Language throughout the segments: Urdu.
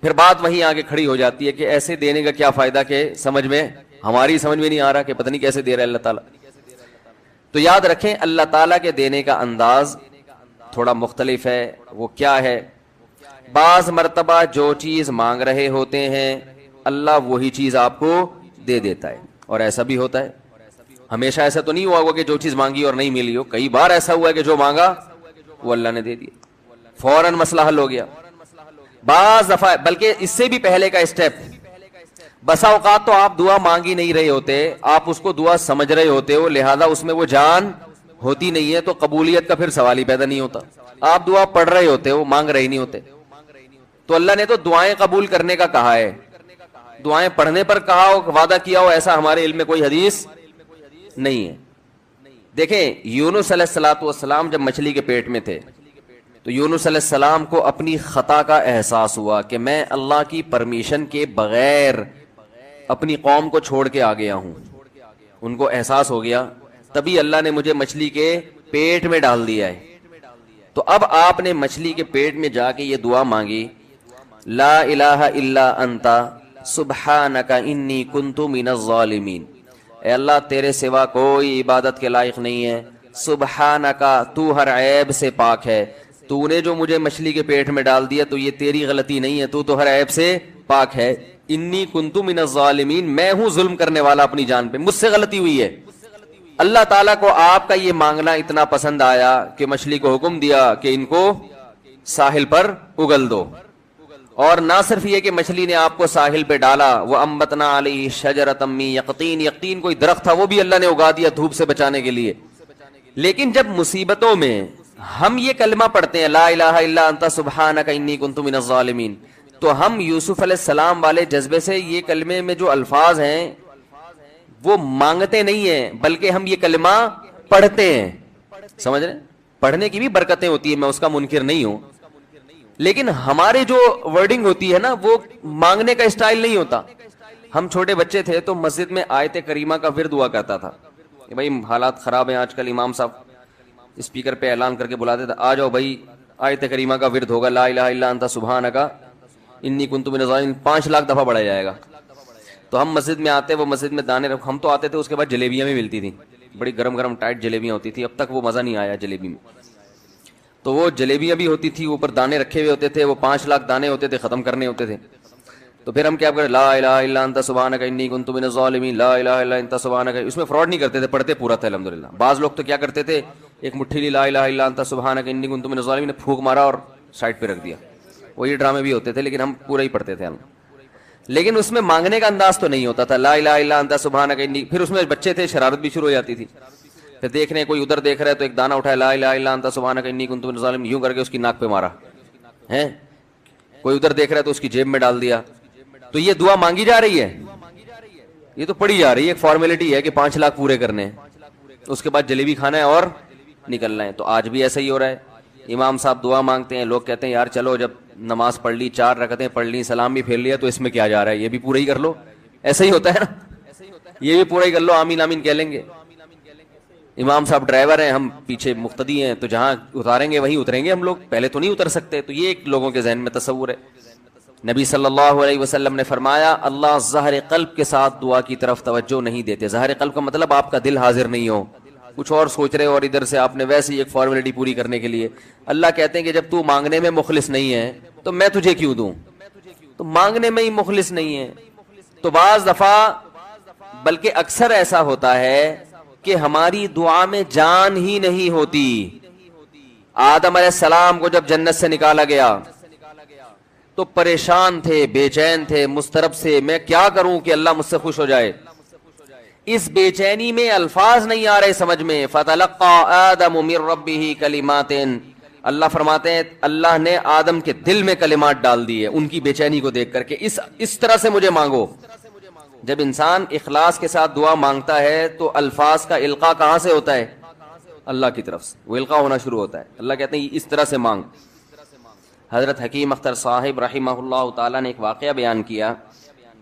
پھر بات وہیں آگے کھڑی ہو جاتی ہے کہ ایسے دینے کا کیا فائدہ کہ ہماری سمجھ میں نہیں آ رہا کہ پتہ نہیں کیسے دے رہا ہے اللہ تعالیٰ. تو یاد رکھیں اللہ تعالیٰ کے دینے کا انداز تھوڑا مختلف ہے. وہ کیا ہے؟ بعض مرتبہ جو چیز مانگ رہے ہوتے ہیں اللہ وہی چیز آپ کو دے دیتا ہے. اور ایسا بھی ہوتا ہے, ہمیشہ ایسا تو نہیں ہوا ہوگا کہ جو چیز مانگی اور نہیں ملی ہو. کئی بار ایسا ہوا ہے کہ جو مانگا وہ اللہ نے دے دیا, فوراً مسئلہ حل ہو گیا. بعض دفعہ بلکہ اس سے بھی پہلے کا اسٹیپ, بسا اوقات تو آپ دعا مانگی نہیں رہے ہوتے, آپ اس کو دعا سمجھ رہے ہوتے ہو, لہذا اس میں وہ جان ہوتی نہیں ہے, تو قبولیت کا پھر سوال ہی پیدا نہیں ہوتا. آپ دعا پڑھ رہے ہوتے ہو, مانگ رہے نہیں ہوتے. تو اللہ نے تو دعائیں قبول کرنے کا کہا ہے, دعائیں پڑھنے پر کہا ہو, وعدہ کیا ہو, ایسا ہمارے علم میں کوئی حدیث نہیں ہے. دیکھیں یونس علیہ الصلوۃ والسلام جب مچھلی کے پیٹ میں تھے تو یونس علیہ السلام کو اپنی خطا کا احساس ہوا کہ میں اللہ کی پرمیشن کے بغیر اپنی قوم کو چھوڑ کے آ گیا ہوں. ان کو احساس ہو گیا, تبھی اللہ نے مجھے مچھلی کے پیٹ میں ڈال دیا ہے. تو اب آپ نے مچھلی کے پیٹ میں جا کے یہ دعا مانگی, لا الہ الا انت سبحانک انی کنت من الظالمین. اے اللہ تیرے سوا کوئی عبادت کے لائق نہیں ہے, سبحانک تو ہر عیب سے پاک ہے, تو نے جو مجھے مچھلی کے پیٹ میں ڈال دیا تو یہ تیری غلطی نہیں ہے, تو ہر عیب سے پاک ہے. انی کنت من الظالمین, میں ہوں ظلم کرنے والا اپنی جان پہ, مجھ سے غلطی ہوئی ہے. اللہ تعالیٰ کو آپ کا یہ مانگنا اتنا پسند آیا کہ مچھلی کو حکم دیا کہ ان کو ساحل پر اگل دو. اور نہ صرف یہ کہ مچھلی نے آپ کو ساحل پہ ڈالا, وہ انبتنا علیہ شجرۃ من یقطین, یقطین کوئی درخت تھا وہ بھی اللہ نے اگا دیا دھوپ سے بچانے کے لیے. لیکن جب مصیبتوں میں ہم یہ کلمہ پڑھتے ہیں لا الہ الا انت سبحانک انی کنت من الظالمین, تو ہم یوسف علیہ السلام والے جذبے سے یہ کلمے میں جو الفاظ ہیں وہ مانگتے نہیں ہیں, بلکہ ہم یہ کلمہ پڑھتے ہیں. سمجھ رہے ہیں, پڑھنے کی بھی برکتیں ہوتی ہیں, میں اس کا منکر نہیں ہوں, لیکن ہمارے جو ورڈنگ ہوتی ہے نا وہ مانگنے کا اسٹائل نہیں ہوتا. ہم چھوٹے بچے تھے تو مسجد میں آیت کریمہ کا ورد ہوا کرتا تھا کہ بھائی حالات خراب ہیں آج کل, امام صاحب اسپیکر پہ اعلان کر کے بلاتے تھے, آ جاؤ بھائی آیت کریمہ کا ورد ہوگا, لا الہ الا انت سبحانک انی کنت من الظالمین, 5 لاکھ دفعہ پڑھا جائے گا. تو ہم مسجد میں آتے, وہ مسجد میں دانے ہم تو آتے تھے, اس کے بعد جلیبیاں بھی ملتی تھیں, بڑی گرم گرم ٹائٹ جلیبیاں ہوتی تھی. اب تک وہ مزہ نہیں آیا جلیبی میں. تو وہ جلیبیاں بھی ہوتی تھی, اوپر دانے رکھے ہوئے ہوتے تھے, وہ 5 لاکھ دانے ہوتے تھے, ختم کرنے ہوتے تھے. تو پھر ہم کیا کریں, لا الہ الا انت سبحانک انی کنت من الظالمین, لا الہ الا انت سبحانک. اس میں فراڈ نہیں کرتے تھے, پڑھتے پورا تھا الحمدللہ. بعض لوگ تو کیا کرتے تھے, ایک مٹھی لی لا الہ الا انت سبحانک انی کنت من الظالمین, پھونک مارا اور سائڈ پہ رکھ دیا. وہ یہ ڈرامے بھی ہوتے تھے, لیکن ہم پورا ہی پڑھتے تھے ہم. لیکن اس میں مانگنے کا انداز تو نہیں ہوتا تھا, لا الہ الا انت سبحانک انی. پھر اس میں بچے تھے, شرارت بھی شروع ہو جاتی تھی. پھر دیکھ رہے ہیں کوئی ادھر دیکھ رہا ہے تو ایک دانہ اٹھایا, لا الہ الا انت سبحانک انی کنت من الظالمین, یوں کر کے اس کی ناک پہ مارا ہے. کوئی ادھر دیکھ رہا ہے تو اس کی جیب میں ڈال دیا. تو یہ دعا مانگی جا رہی ہے, یہ تو پڑھی جا رہی ہے, ایک فارمیلٹی ہے کہ 5 لاکھ پورے کرنے ہیں, اس کے بعد جلیبی کھانا ہے اور نکلنا ہے. تو آج بھی ایسا ہی ہو رہا ہے. امام صاحب دعا مانگتے ہیں, لوگ کہتے ہیں یار چلو جب نماز پڑھ لی, 4 رکعتیں پڑھ لی, سلام بھی پھیر لیا, تو اس میں کیا جا رہا ہے, یہ بھی پورا ہی کر لو. ایسا ہی ہوتا ہے نا, یہ بھی پورا ہی کر لو, آمین آمین کہہ لیں گے. امام صاحب ڈرائیور ہیں, ہم پیچھے مقتدی ہیں, تو جہاں اتاریں گے وہیں اتریں گے ہم لوگ, پہلے تو نہیں اتر سکتے. تو یہ ایک لوگوں کے ذہن میں تصور ہے. نبی صلی اللہ علیہ وسلم نے فرمایا اللہ ظاہر قلب کے ساتھ دعا کی طرف توجہ نہیں دیتے. ظاہر قلب کا مطلب آپ کا دل حاضر نہیں ہو, کچھ اور سوچ رہے ہو, اور ادھر سے آپ نے ویسے ہی ایک فارمیلٹی پوری کرنے کے لیے. اللہ کہتے ہیں کہ جب تو مانگنے میں مخلص نہیں ہے تو میں تجھے کیوں دوں. تو مانگنے میں ہی مخلص نہیں ہے. تو بعض دفعہ بلکہ اکثر ایسا ہوتا ہے کہ ہماری دعا میں جان ہی نہیں ہوتی. آدم علیہ السلام کو جب جنت سے نکالا گیا تو پریشان تھے, بے چین تھے, مضطرب سے, میں کیا کروں کہ اللہ مجھ سے خوش ہو جائے. اس بے چینی میں الفاظ نہیں آ رہے سمجھ میں. فَتَلَقَّى آدَمُ مِن رَبِّهِ كَلِمَاتٍ, اللہ فرماتے ہیں اللہ نے آدم کے دل میں کلمات ڈال دیے ان کی بے چینی کو دیکھ کر کے, اس طرح سے مجھے مانگو. جب انسان اخلاص کے ساتھ دعا مانگتا ہے تو الفاظ کا القاء کہاں سے ہوتا ہے, اللہ کی طرف سے وہ القاء ہونا شروع ہوتا ہے. اللہ کہتے ہیں اس طرح سے مانگ. حضرت حکیم اختر صاحب رحمہ اللہ تعالیٰ نے ایک واقعہ بیان کیا,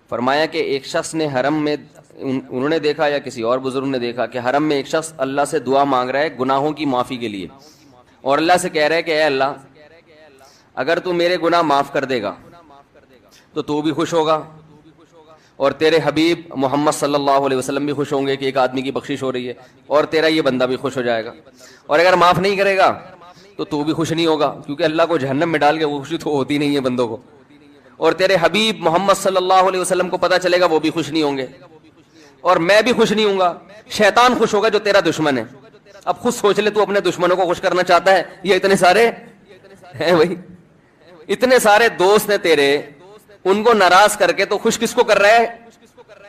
فرمایا کہ ایک شخص نے حرم میں, انہوں نے دیکھا یا کسی اور بزرگ نے دیکھا کہ حرم میں ایک شخص اللہ سے دعا مانگ رہا ہے گناہوں کی معافی کے لیے, اور اللہ سے کہہ رہا ہے کہ اے اللہ اگر تو میرے گناہ معاف کر دے گا تو بھی خوش ہوگا اور تیرے حبیب محمد صلی اللہ علیہ وسلم بھی خوش ہوں گے کہ ایک آدمی کی بخشش ہو رہی ہے، اور تیرا یہ بندہ بھی خوش ہو جائے گا. اور اگر معاف نہیں کرے گا تو بھی خوش نہیں ہوگا، کیونکہ اللہ کو جہنم میں ڈال کے وہ خوشی تو ہوتی نہیں ہے بندوں کو. اور تیرے حبیب محمد صلی اللہ علیہ وسلم کو پتہ چلے گا، وہ بھی خوش نہیں ہوں گے، اور میں بھی خوش نہیں ہوں گا. شیطان خوش ہوگا جو تیرا دشمن ہے. اب خود سوچ لے، تو اپنے دشمنوں کو خوش کرنا چاہتا ہے، یہ اتنے سارے ہیں بھائی، اتنے سارے دوست ہیں تیرے، ان کو ناراض کر کے تو خوش کس کو کر رہا ہے؟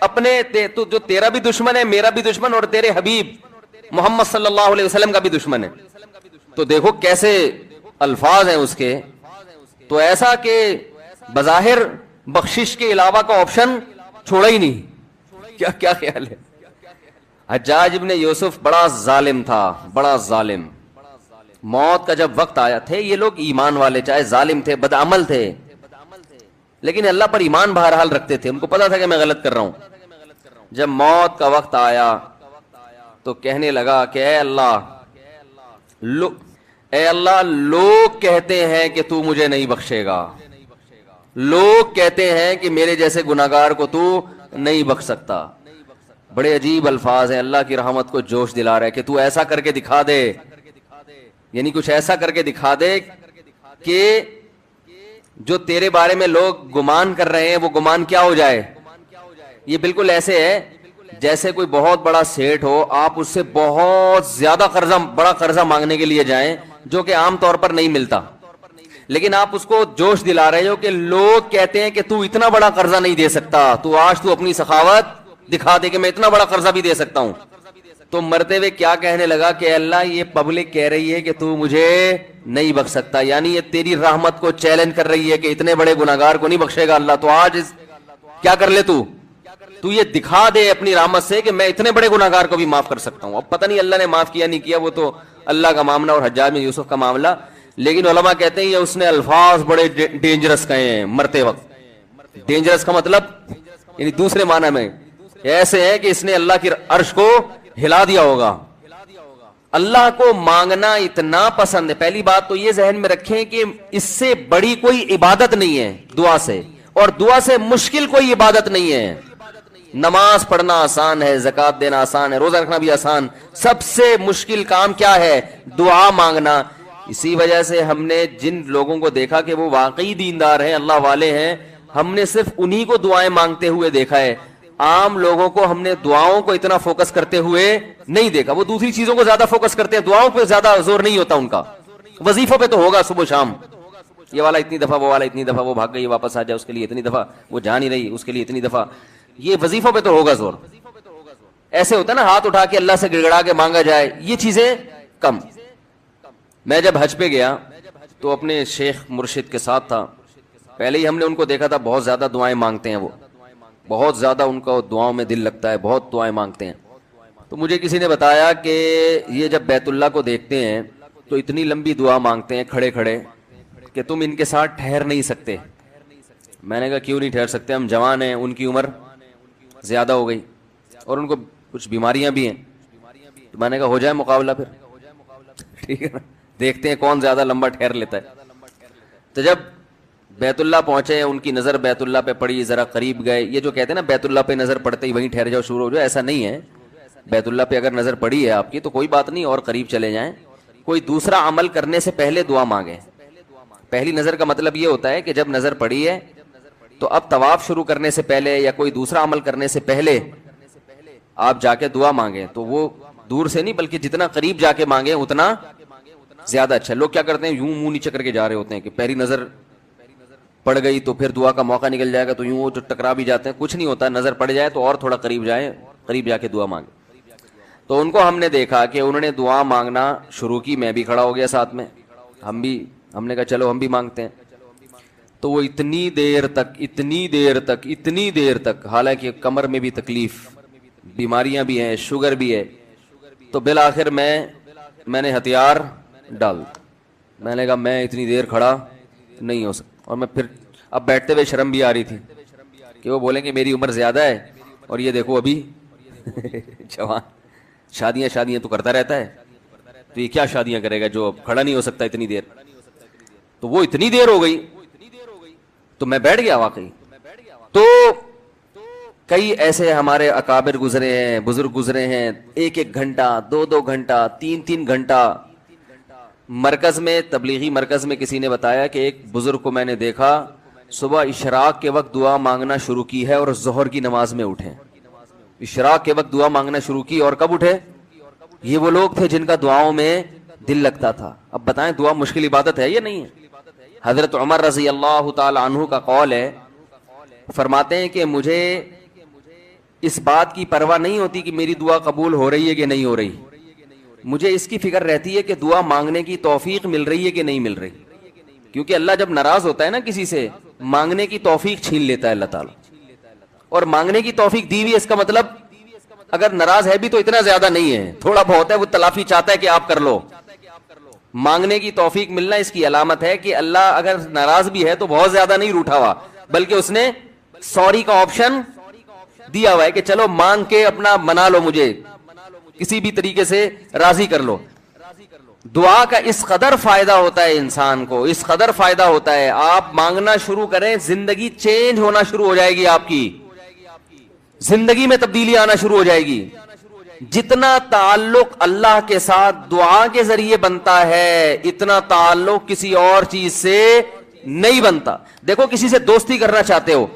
اپنے تو جو تیرا بھی دشمن ہے، میرا بھی دشمن، اور تیرے حبیب محمد صلی اللہ علیہ وسلم کا بھی دشمن ہے. تو دیکھو کیسے الفاظ ہیں اس کے. تو ایسا کہ بظاہر بخشش کے علاوہ کا آپشن چھوڑا ہی نہیں. کیا کیا خیال ہے؟ حجاج ابن یوسف بڑا ظالم تھا، بڑا ظالم. موت کا جب وقت آیا، تھے یہ لوگ ایمان والے، چاہے ظالم تھے، بدعمل تھے، لیکن اللہ پر ایمان بہرحال رکھتے تھے. ان کو پتا تھا کہ میں غلط کر رہا ہوں. جب موت کا وقت آیا تو کہنے لگا کہ اے اللہ لوگ کہتے ہیں کہ تو مجھے نہیں بخشے گا، لوگ کہتے ہیں کہ میرے جیسے گناہگار کو تو نہیں بخش سکتا. بڑے عجیب الفاظ ہیں، اللہ کی رحمت کو جوش دلا رہے کہ تو ایسا کر کے دکھا دے، یعنی کچھ ایسا کر کے دکھا دے کہ جو تیرے بارے میں لوگ گمان کر رہے ہیں وہ گمان کیا ہو جائے. یہ بالکل ایسے ہے جیسے کوئی بہت بڑا سیٹ ہو، آپ اس سے بہت زیادہ بڑا قرضہ مانگنے کے لیے جائیں جو کہ عام طور پر نہیں ملتا، لیکن آپ اس کو جوش دلا رہے ہو کہ لوگ کہتے ہیں کہ تو اتنا بڑا قرضہ نہیں دے سکتا، تو آج تو اپنی سخاوت دکھا دے کہ میں اتنا بڑا قرضہ بھی دے سکتا ہوں. تو مرتے ہوئے کیا کہنے لگا کہ اللہ یہ پبلک کہہ رہی ہے کہ تو مجھے نہیں بخش سکتا، یعنی یہ تیری رحمت کو چیلنج کر رہی ہے کہ اتنے بڑے گناہگار کو نہیں بخشے گا اللہ. تو آج کیا کر لے، تو یہ دکھا دے اپنی رحمت سے کہ میں اتنے بڑے گناہگار کو بھی معاف کر سکتا ہوں. اب پتہ نہیں اللہ نے معاف کیا نہیں کیا، وہ تو اللہ کا معاملہ اور حجاج بن یوسف کا معاملہ. لیکن علماء کہتے ہیں یہ اس نے الفاظ بڑے ڈینجرس کہے ہیں مرتے وقت. ڈینجرس کا مطلب یعنی دوسرے معنی میں ایسے ہے کہ اس نے اللہ کی عرش کو ہلا دیا ہوگا. اللہ کو مانگنا اتنا پسند ہے. پہلی بات تو یہ ذہن میں رکھیں کہ اس سے بڑی کوئی عبادت نہیں ہے دعا سے، اور دعا سے مشکل کوئی عبادت نہیں ہے. نماز پڑھنا آسان ہے، زکوٰۃ دینا آسان ہے، روزہ رکھنا بھی آسان. سب سے مشکل کام کیا ہے؟ دعا مانگنا. اسی وجہ سے ہم نے جن لوگوں کو دیکھا کہ وہ واقعی دیندار ہیں، اللہ والے ہیں، ہم نے صرف انہی کو دعائیں مانگتے ہوئے دیکھا ہے. عام لوگوں کو ہم نے دعاؤں کو اتنا فوکس کرتے ہوئے نہیں دیکھا. وہ دوسری چیزوں کو زیادہ فوکس کرتے ہیں، دعاؤں پہ زیادہ زور نہیں ہوتا ان کا. وظیفوں پہ تو ہوگا صبح شام، یہ والا اتنی دفعہ، وہ والا اتنی دفعہ، وہ بھاگ گئی واپس آ جائے اس کے لیے اتنی دفعہ، وہ جا نہیں رہی اس کے لیے اتنی دفعہ. یہ وظیفوں پہ تو ہوگا زور. ایسے ہوتا ہے نا ہاتھ اٹھا کے اللہ سے گڑگڑا کے مانگا جائے، یہ چیزیں کم. میں جب حج پہ گیا تو اپنے شیخ مرشد کے ساتھ تھا. پہلے ہی ہم نے ان کو دیکھا تھا بہت زیادہ دعائیں مانگتے ہیں، وہ بہت زیادہ ان کا دعاؤں میں دل لگتا ہے، بہت دعائیں مانگتے ہیں. تو مجھے کسی نے بتایا کہ یہ جب بیت اللہ کو دیکھتے ہیں تو اتنی لمبی دعا مانگتے ہیں کھڑے کھڑے کہ تم ان کے ساتھ ٹھہر نہیں سکتے. میں نے کہا کیوں نہیں ٹھہر سکتے؟ ہم جوان ہیں، ان کی عمر زیادہ ہو گئی اور ان کو کچھ بیماریاں بھی ہیں. تو میں نے کہا ہو جائے مقابلہ پھر، ٹھیک ہے نا، دیکھتے ہیں کون زیادہ لمبا ٹھہر لیتا ہے. تو جب بیت اللہ پہنچے، ان کی نظر بیت اللہ پہ پڑی، ذرا قریب گئے. یہ جو کہتے ہیں نا بیت اللہ پہ نظر پڑتے ہی وہیں ٹھہر جاؤ، شروع ہو جاؤ، ایسا نہیں ہے. بیت اللہ پہ اگر نظر پڑی ہے آپ کی تو کوئی بات نہیں، اور قریب چلے جائیں. کوئی دوسرا عمل کرنے سے پہلے دعا مانگیں. پہلی نظر کا مطلب یہ ہوتا ہے کہ جب نظر پڑی ہے تو اب طواف شروع کرنے سے پہلے یا کوئی دوسرا عمل کرنے سے پہلے آپ جا کے دعا مانگیں. تو وہ دور سے نہیں بلکہ جتنا قریب جا کے مانگیں اتنا زیادہ اچھا. لوگ کیا کرتے ہیں، یوں منہ نیچے کر کے جا رہے ہوتے ہیں کہ پہلی نظر پڑ گئی تو پھر دعا کا موقع نکل جائے گا، تو یوں وہ ٹکرا بھی جاتے ہیں. کچھ نہیں ہوتا، نظر پڑ جائے تو اور تھوڑا قریب جائیں، قریب جا کے دعا مانگیں. تو ان کو ہم نے دیکھا کہ انہوں نے دعا مانگنا شروع کی. میں بھی کھڑا ہو گیا ساتھ میں، ہم نے کہا چلو ہم بھی مانگتے ہیں. تو وہ اتنی دیر تک حالانکہ کمر میں بھی تکلیف، بیماریاں بھی ہیں، شوگر بھی ہے. تو بالآخر میں نے ہتھیار ڈال، میں نے کہا میں اتنی دیر کھڑا نہیں ہو سکتا. اور میں پھر اب بیٹھتے ہوئے شرم بھی آ رہی تھی کہ وہ بولیں کہ میری عمر زیادہ ہے اور یہ دیکھو ابھی جوان، شادیاں تو کرتا رہتا ہے، تو یہ کیا شادیاں کرے گا جو اب کھڑا نہیں ہو سکتا اتنی دیر. تو وہ اتنی دیر ہو گئی تو میں بیٹھ گیا واقعی. تو کئی ایسے ہمارے اکابر گزرے ہیں، بزرگ گزرے ہیں، 1 گھنٹہ 2 گھنٹہ 3 گھنٹہ مرکز میں، تبلیغی مرکز میں کسی نے بتایا کہ ایک بزرگ کو میں نے دیکھا صبح اشراق کے وقت دعا مانگنا شروع کی ہے اور ظہر کی نماز میں اٹھے، اشراق کے وقت دعا مانگنا شروع کی اور کب اٹھے؟ یہ وہ لوگ تھے جن کا دعاؤں میں دل لگتا تھا۔ اب بتائیں دعا مشکل عبادت ہے یا نہیں ہے؟ حضرت عمر رضی اللہ تعالی عنہ کا قول ہے، فرماتے ہیں کہ مجھے اس بات کی پرواہ نہیں ہوتی کہ میری دعا قبول ہو رہی ہے کہ نہیں ہو رہی، مجھے اس کی فکر رہتی ہے کہ دعا مانگنے کی توفیق مل رہی ہے کہ نہیں مل رہی، کیونکہ اللہ جب ناراض ہوتا ہے نا کسی سے، مانگنے کی توفیق چھین لیتا ہے اللہ تعالیٰ، اور مانگنے کی توفیق دی ہوئی، اس کا مطلب اگر ناراض ہے بھی تو اتنا زیادہ نہیں ہے، تھوڑا بہت ہے، وہ تلافی چاہتا ہے کہ آپ کر لو۔ مانگنے کی توفیق ملنا اس کی علامت ہے کہ اللہ اگر ناراض بھی ہے تو بہت زیادہ نہیں روٹھا ہوا، بلکہ اس نے سوری کا آپشن دیا ہوا ہے کہ چلو مانگ کے اپنا منا لو، مجھے کسی بھی طریقے سے راضی کر لو۔ دعا کا اس قدر فائدہ ہوتا ہے انسان کو، اس قدر فائدہ ہوتا ہے، آپ مانگنا شروع کریں زندگی چینج ہونا شروع ہو جائے گی، آپ کی زندگی میں تبدیلی آنا شروع ہو جائے گی۔ جتنا تعلق اللہ کے ساتھ دعا کے ذریعے بنتا ہے اتنا تعلق کسی اور چیز سے نہیں بنتا۔ دیکھو کسی سے دوستی کرنا چاہتے ہو،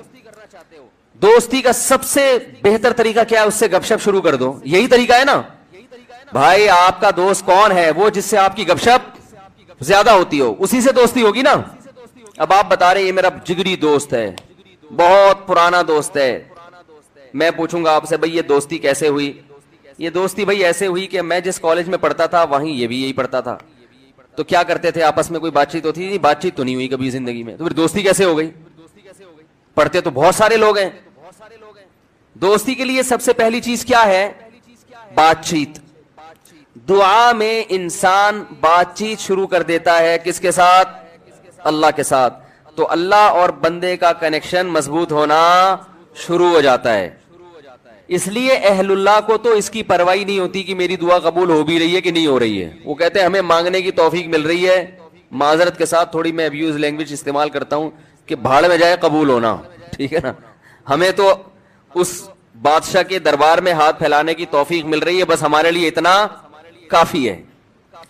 دوستی کا سب سے بہتر طریقہ کیا ہے؟ اس سے گپ شپ شروع کر دو، یہی طریقہ ہے نا بھائی۔ آپ کا دوست کون ہے؟ وہ جس سے آپ کی گپ شپ زیادہ ہوتی ہو، اسی سے دوستی ہوگی نا۔ اب آپ بتا رہے یہ میرا جگری دوست ہے، بہت پرانا دوست ہے، میں پوچھوں گا آپ سے بھائی یہ دوستی کیسے ہوئی؟ یہ دوستی بھائی ایسے ہوئی کہ میں جس کالج میں پڑھتا تھا وہیں یہ بھی یہی پڑھتا تھا، تو کیا کرتے تھے آپس میں کوئی بات چیت ہوتی تھی؟ بات چیت تو نہیں ہوئی کبھی زندگی میں، تو پھر دوستی کیسے ہو گئی؟ پڑھتے تو بہت سارے لوگ ہیں۔ دوستی کے لیے سب سے پہلی چیز کیا ہے؟ بات چیت۔ دعا میں انسان بات چیت شروع کر دیتا ہے کس کے ساتھ؟ اللہ کے ساتھ، تو اللہ اور بندے کا کنیکشن مضبوط ہونا شروع ہو جاتا ہے۔ اس لیے اہل اللہ کو تو اس کی پرواہ نہیں ہوتی کہ میری دعا قبول ہو بھی رہی ہے کہ نہیں ہو رہی ہے، وہ کہتے ہیں ہمیں مانگنے کی توفیق مل رہی ہے، معذرت کے ساتھ تھوڑی میں ابیوز لینگویج استعمال کرتا ہوں کہ بھاڑ میں جائے قبول ہونا، ٹھیک ہے نا، ہمیں تو اس بادشاہ کے دربار میں ہاتھ پھیلانے کی توفیق مل رہی ہے، بس ہمارے لیے اتنا کافی ہے،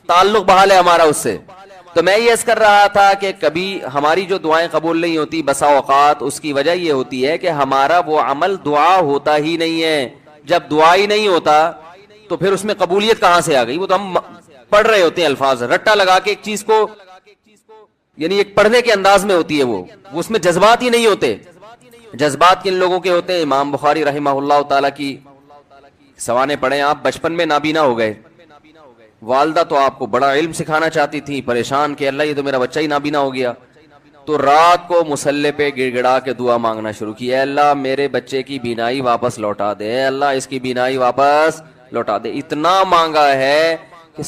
تعلق بحال ہے ہمارا اس سے۔ تو میں یہ عرض کر رہا تھا کہ کبھی ہماری جو دعائیں قبول نہیں ہوتی بسا اوقات اس کی وجہ یہ ہوتی ہے کہ ہمارا وہ عمل دعا ہوتا ہی نہیں ہے۔ جب دعا ہی نہیں ہوتا تو پھر اس میں قبولیت کہاں سے آ گئی؟ وہ تو ہم پڑھ رہے ہوتے ہیں الفاظ رٹا لگا کے ایک چیز کو، یعنی ایک پڑھنے کے انداز میں ہوتی ہے، وہ اس میں جذبات ہی نہیں ہوتے۔ جذبات کن لوگوں کے ہوتے ہیں؟ امام بخاری رحمہ اللہ تعالی کی سوانے پڑھیں آپ، بچپن میں نابینا ہو گئے، والدہ تو آپ کو بڑا علم سکھانا چاہتی تھی، پریشان کہ اللہ یہ تو میرا بچہ ہی نابینا ہو گیا، تو رات کو مصلے پہ گڑ گڑا کے دعا مانگنا شروع کی، اے اللہ میرے بچے کی بینائی واپس لوٹا دے، اے اللہ اس کی بینائی واپس لوٹا دے۔ اتنا مانگا ہے کہ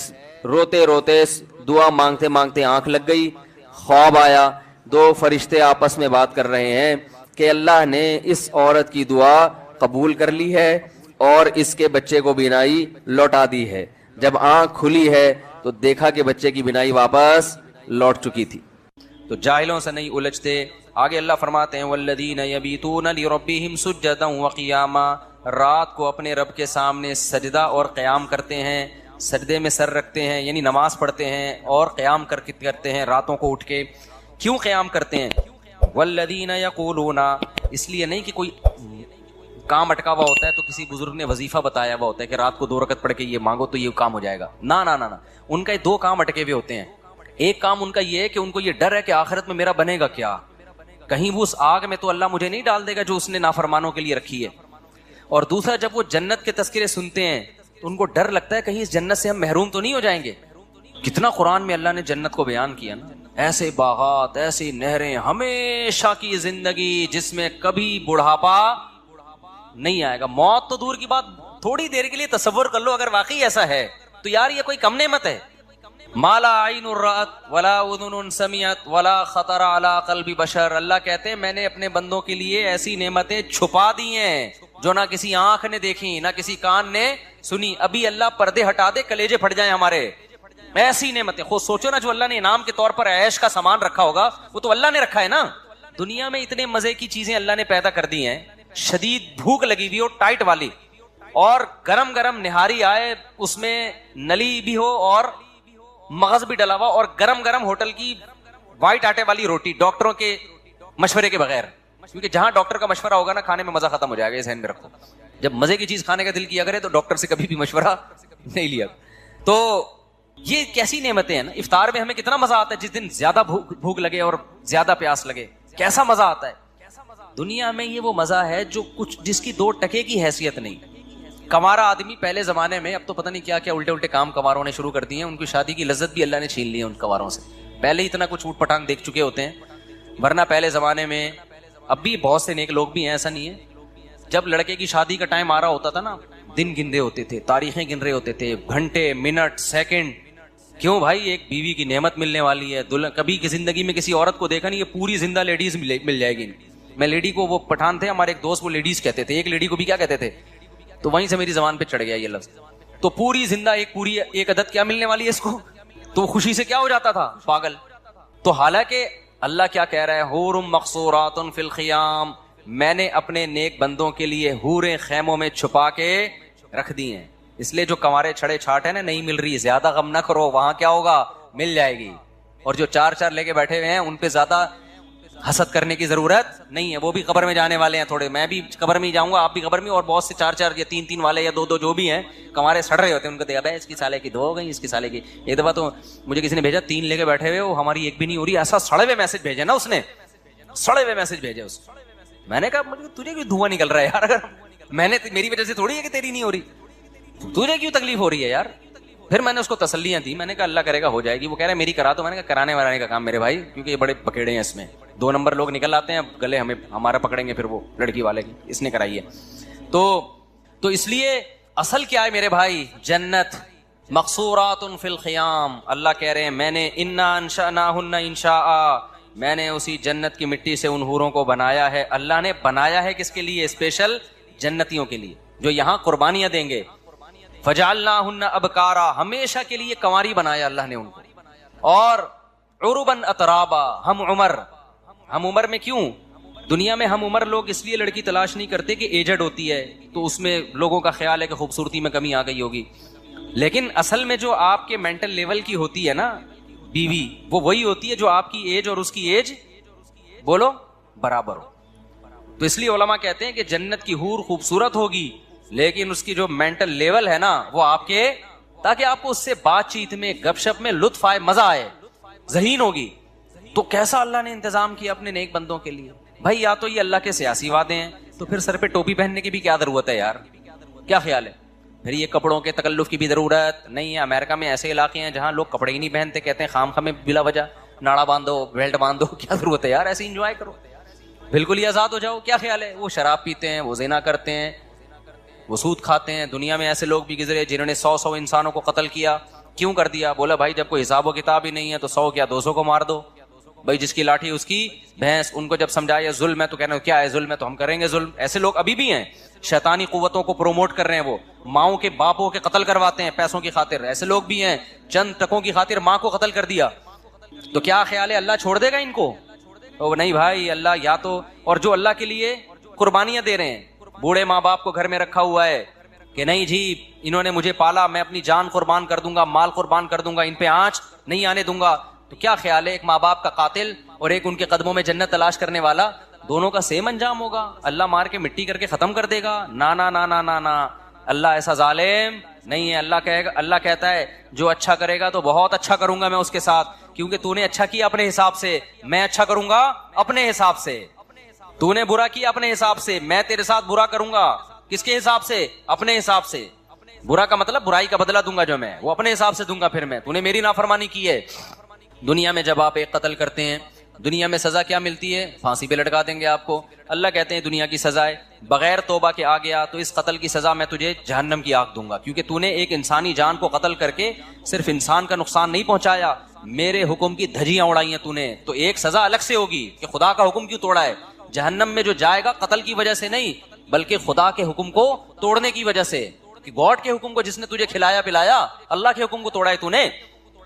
روتے روتے دعا مانگتے مانگتے آنکھ لگ گئی، خواب آیا، 2 فرشتے آپس میں بات کر رہے ہیں کہ اللہ نے اس عورت کی دعا قبول کر لی ہے اور اس کے بچے کو بینائی لوٹا دی ہے۔ جب آنکھ کھلی ہے تو دیکھا کہ بچے کی بینائی واپس لوٹ چکی تھی۔ تو جاہلوں سے نہیں الجھتے۔ آگے اللہ فرماتے ہیں والذین یبیتون لربہم سجدا وقیاما، رات کو اپنے رب کے سامنے سجدہ اور قیام کرتے ہیں، سجدے میں سر رکھتے ہیں یعنی نماز پڑھتے ہیں، اور قیام کرتے ہیں راتوں کو اٹھ کے۔ کیوں قیام کرتے ہیں؟ والذین یقولون، اس لیے نہیں کہ کوئی کام اٹکا ہوا ہوتا ہے تو کسی بزرگ نے وظیفہ بتایا ہوا ہوتا ہے کہ رات کو 2 رکعت پڑھ کے یہ مانگو تو یہ کام ہو جائے گا، نہ نہ نہ، ان کا 2 کام اٹکے ہوئے ہوتے ہیں۔ ایک کام ان کا یہ ہے کہ ان کو یہ ڈر ہے کہ آخرت میں میرا بنے گا کیا، کہیں وہ اس آگ میں تو اللہ مجھے نہیں ڈال دے گا جو اس نے نافرمانوں کے لیے رکھی ہے۔ اور دوسرا جب وہ جنت کے تذکرے سنتے ہیں تو ان کو ڈر لگتا ہے کہیں اس جنت سے ہم محروم تو نہیں ہو جائیں گے۔ کتنا قرآن میں اللہ نے جنت کو بیان کیا نا، ایسے باغات، ایسی نہریں، ہمیشہ کی زندگی جس میں کبھی بڑھاپا نہیں آئے گا۔ موت تو دور کی بات، تھوڑی دیر کے لیے تصور کر لو اگر واقعی ایسا ہے تو یار یہ کوئی کم نعمت ہے۔ مالا عین رأت ولا اذن سمعت ولا خطر علی قلب بشر، اللہ کہتے ہیں میں نے اپنے بندوں کے لیے ایسی نعمتیں چھپا دی ہیں جو نہ کسی آنکھ نے دیکھی نہ کسی کان نے سنی۔ ابھی اللہ پردے ہٹا دے کلیجے پھٹ جائیں ہمارے، ایسی نعمتیں۔ خود سوچو نا جو اللہ نے انعام کے طور پر عیش کا سامان رکھا ہوگا وہ تو اللہ نے رکھا ہے نا، دنیا میں اتنے مزے کی چیزیں اللہ نے پیدا کر دی ہیں, شدید بھوک لگی ہوئی ہو ٹائٹ والی, اور گرم گرم نہاری آئے, اس میں نلی بھی ہو اور مغز بھی ڈلا ہوا, اور گرم گرم ہوٹل کی وائٹ آٹے والی روٹی ڈاکٹروں کے مشورے کے بغیر, کیونکہ جہاں ڈاکٹر کا مشورہ ہوگا نا کھانے میں مزہ ختم ہو جائے گا, یہ ذہن میں رکھو. جب مزے کی چیز کھانے کا دل کیا کرے تو ڈاکٹر سے کبھی بھی مشورہ نہیں لیا. تو یہ کیسی نعمتیں ہیں نا. افطار میں ہمیں کتنا مزہ آتا ہے, جس دن زیادہ بھوک لگے اور زیادہ پیاس لگے, کیسا مزہ آتا ہے. دنیا میں یہ وہ مزہ ہے جو کچھ جس کی 2 ٹکے کی حیثیت نہیں. کمارا آدمی پہلے زمانے میں, اب تو پتہ نہیں کیا کیا الٹے الٹے کام کماروں نے شروع کر دیے ہیں, ان کی شادی کی لذت بھی اللہ نے چھین لی ہے ان کماروں سے. پہلے اتنا کچھ اوٹ پٹانگ دیکھ چکے ہوتے ہیں, ورنہ پہلے زمانے میں, اب بھی بہت سے نیک لوگ بھی ہیں, ایسا نہیں ہے. جب لڑکے کی شادی کا ٹائم آ رہا ہوتا تھا نا, دن گن رہے ہوتے تھے, تاریخیں گن رہے ہوتے تھے, گھنٹے, منٹ, سیکنڈ. کیوں بھائی, ایک بیوی کی نعمت ملنے والی ہے. کبھی کی زندگی میں کسی عورت کو دیکھا نہیں, یہ پوری زندہ لیڈیز مل جائے گی. میں لیڈی کو, وہ پٹھان تھے ہمارے ایک دوست, وہ لیڈیز کہتے تھے, ایک لیڈی کو بھی کیا کہتے تھے, تو وہیں سے میری زبان پہ چڑھ گیا یہ لفظ. تو پوری زندہ ایک عدد کیا ملنے والی ہے اس کو, تو خوشی سے کیا ہو جاتا تھا, پاگل. تو حالانکہ اللہ کیا کہہ رہا ہے, حور مقصورات فی الخیام, میں نے اپنے نیک بندوں کے لیے حوریں خیموں میں چھپا کے رکھ دی ہیں. اس لیے جو کمارے چھڑے چھاٹ ہے نا, نہیں مل رہی, زیادہ غم نہ کرو, وہاں کیا ہوگا, مل جائے گی. اور جو 4 لے کے بیٹھے ہوئے ہیں, ان پہ زیادہ حسد کرنے کی ضرورت نہیں ہے, وہ بھی قبر میں جانے والے ہیں تھوڑے. میں بھی قبر میں ہی جاؤں گا, آپ بھی قبر میں, اور بہت سے 4 یا 3 والے یا 2 جو بھی ہیں, کمارے سڑ رہے ہوتے ہیں. ان کو دیکھا بھائی اس کی سالے کی 2 ہو گئی, اس کی سالے کی. ایک دفعہ تو مجھے کسی نے بھیجا 3 لے کے بیٹھے ہوئے, وہ ہماری ایک بھی نہیں ہو رہی. ایسا سڑے ہوئے میسج بھیجے نا اس نے, سڑے ہوئے میسج بھیجے اس. میں نے کہا تجھے کیوں دھواں نکل رہا ہے یار, اگر میں نے, میری وجہ سے تھوڑی ہے کہ تیری نہیں ہو رہی, تجھے کیوں تکلیف ہو رہی ہے یار. پھر میں نے اس کو تسلیاں دی, میں نے کہا اللہ کرے گا ہو جائے گی. وہ کہہ رہے میری کرا. تو میں نے کہا کرانے والانے کا کام میرے بھائی, کیونکہ یہ بڑے پکیڑے ہیں اس میں, 2 نمبر لوگ نکل آتے ہیں, گلے ہمارا پکڑیں گے پھر وہ لڑکی والے کی, اس نے کرائی ہے. تو اس لیے اصل کیا ہے میرے بھائی, جنت. مقصورات فی الخیام, اللہ کہہ رہے ہیں میں نے انا انشأناہن انشاء, میں نے اسی جنت کی مٹی سے ان حوروں کو بنایا ہے. اللہ نے بنایا ہے کس کے لیے, اسپیشل جنتیوں کے لیے جو یہاں قربانیاں دیں گے. فجعلناہن ابکارا, ہمیشہ کے لیے کنواری بنایا اللہ نے ان کو. اور عربا اترابا, ہم عمر میں. کیوں دنیا میں ہم عمر لوگ اس لیے لڑکی تلاش نہیں کرتے کہ ایجڈ ہوتی ہے, تو اس میں لوگوں کا خیال ہے کہ خوبصورتی میں کمی آ گئی ہوگی. لیکن اصل میں جو آپ کے مینٹل لیول کی ہوتی ہے نا بیوی, وہ وہی ہوتی ہے جو آپ کی ایج اور اس کی ایج بولو برابر ہو. تو اس لیے علماء کہتے ہیں کہ جنت کی حور خوبصورت ہوگی, لیکن اس کی جو مینٹل لیول ہے نا وہ آپ کے, تاکہ آپ کو اس سے بات چیت میں, گپ شپ میں لطف آئے, مزہ آئے, ذہین ہوگی. تو کیسا اللہ نے انتظام کیا اپنے نیک بندوں کے لیے. بھائی یا تو یہ اللہ کے سیاسی وعدے ہیں, تو پھر سر پہ ٹوپی پہننے کی بھی کیا ضرورت ہے یار, کیا خیال ہے. پھر یہ کپڑوں کے تکلف کی بھی ضرورت نہیں ہے. امریکہ میں ایسے علاقے ہیں جہاں لوگ کپڑے ہی نہیں پہنتے, کہتے ہیں خام خامے بلا وجہ ناڑا باندھو, بیلٹ باندھو, کیا ضرورت ہے یار, ایسے انجوائے کرو, بالکل ہی آزاد ہو جاؤ. کیا خیال ہے. وہ شراب پیتے ہیں, وہ زنا کرتے ہیں, وہ سود کھاتے ہیں. دنیا میں ایسے لوگ بھی گزرے جنہوں نے 100 انسانوں کو قتل کیا. کیوں کر دیا, بولا بھائی جب کوئی حساب و کتاب ہی نہیں ہے تو 100 کیا 200 کو مار دو. بھائی جس کی لاٹھی اس کی بھینس. ان کو جب سمجھایا ظلم ہے تو کہنا کیا ہے ظلم ہے, تو ہم کریں گے ظلم. ایسے لوگ ابھی بھی ہیں, شیطانی قوتوں کو پروموٹ کر رہے ہیں, وہ ماؤں کے باپوں کے قتل کرواتے ہیں پیسوں کی خاطر. ایسے لوگ بھی ہیں, چند ٹکوں کی خاطر ماں کو قتل کر دیا. تو کیا خیال ہے اللہ چھوڑ دے گا ان کو؟ نہیں بھائی, اللہ یا تو, اور جو اللہ کے لیے قربانیاں دے رہے ہیں, بوڑھے ماں باپ کو گھر میں رکھا ہوا ہے کہ نہیں جی انہوں نے مجھے پالا, میں اپنی جان قربان کر دوں گا, مال قربان کر دوں گا, ان پہ آنچ نہیں آنے دوں گا. تو کیا خیال ہے, ایک ماں باپ کا قاتل اور ایک ان کے قدموں میں جنت تلاش کرنے والا, دونوں کا سیم انجام ہوگا. اللہ مار کے مٹی کر کے ختم کر دے گا؟ نا نا نا نا نا نا, اللہ ایسا ظالم نہیں ہے. اللہ کہے گا, اللہ کہتا ہے جو اچھا کرے گا تو بہت اچھا کروں گا میں اس کے ساتھ, کیونکہ تو نے اچھا کیا اپنے حساب سے, میں اچھا کروں گا اپنے حساب سے. تو نے برا کیا اپنے حساب سے, میں تیرے ساتھ برا کروں گا. کس کے حساب سے؟ اپنے حساب سے. برا کا مطلب برائی کا بدلہ دوں گا جو میں, وہ اپنے حساب سے دوں گا. پھر میں, تو نے میری نافرمانی کی ہے. دنیا میں جب آپ ایک قتل کرتے ہیں, دنیا میں سزا کیا ملتی ہے؟ پھانسی پہ لٹکا دیں گے آپ کو. اللہ کہتے ہیں دنیا کی سزا ہے, بغیر توبہ کے آ گیا تو اس قتل کی سزا میں تجھے جہنم کی آگ دوں گا, کیونکہ تو نے ایک انسانی جان کو قتل کر کے صرف انسان کا نقصان نہیں پہنچایا, میرے حکم کی دھجیاں اڑائی ہیں تو نے. تو ایک سزا الگ سے ہوگی کہ خدا کا حکم کیوں توڑا ہے. جہنم میں جو جائے گا قتل کی وجہ سے نہیں, بلکہ خدا کے حکم کو توڑنے کی وجہ سے, کہ گاڈ کے حکم کو جس نے تجھے کھلایا پلایا, اللہ کے حکم کو توڑا ہے تو نے.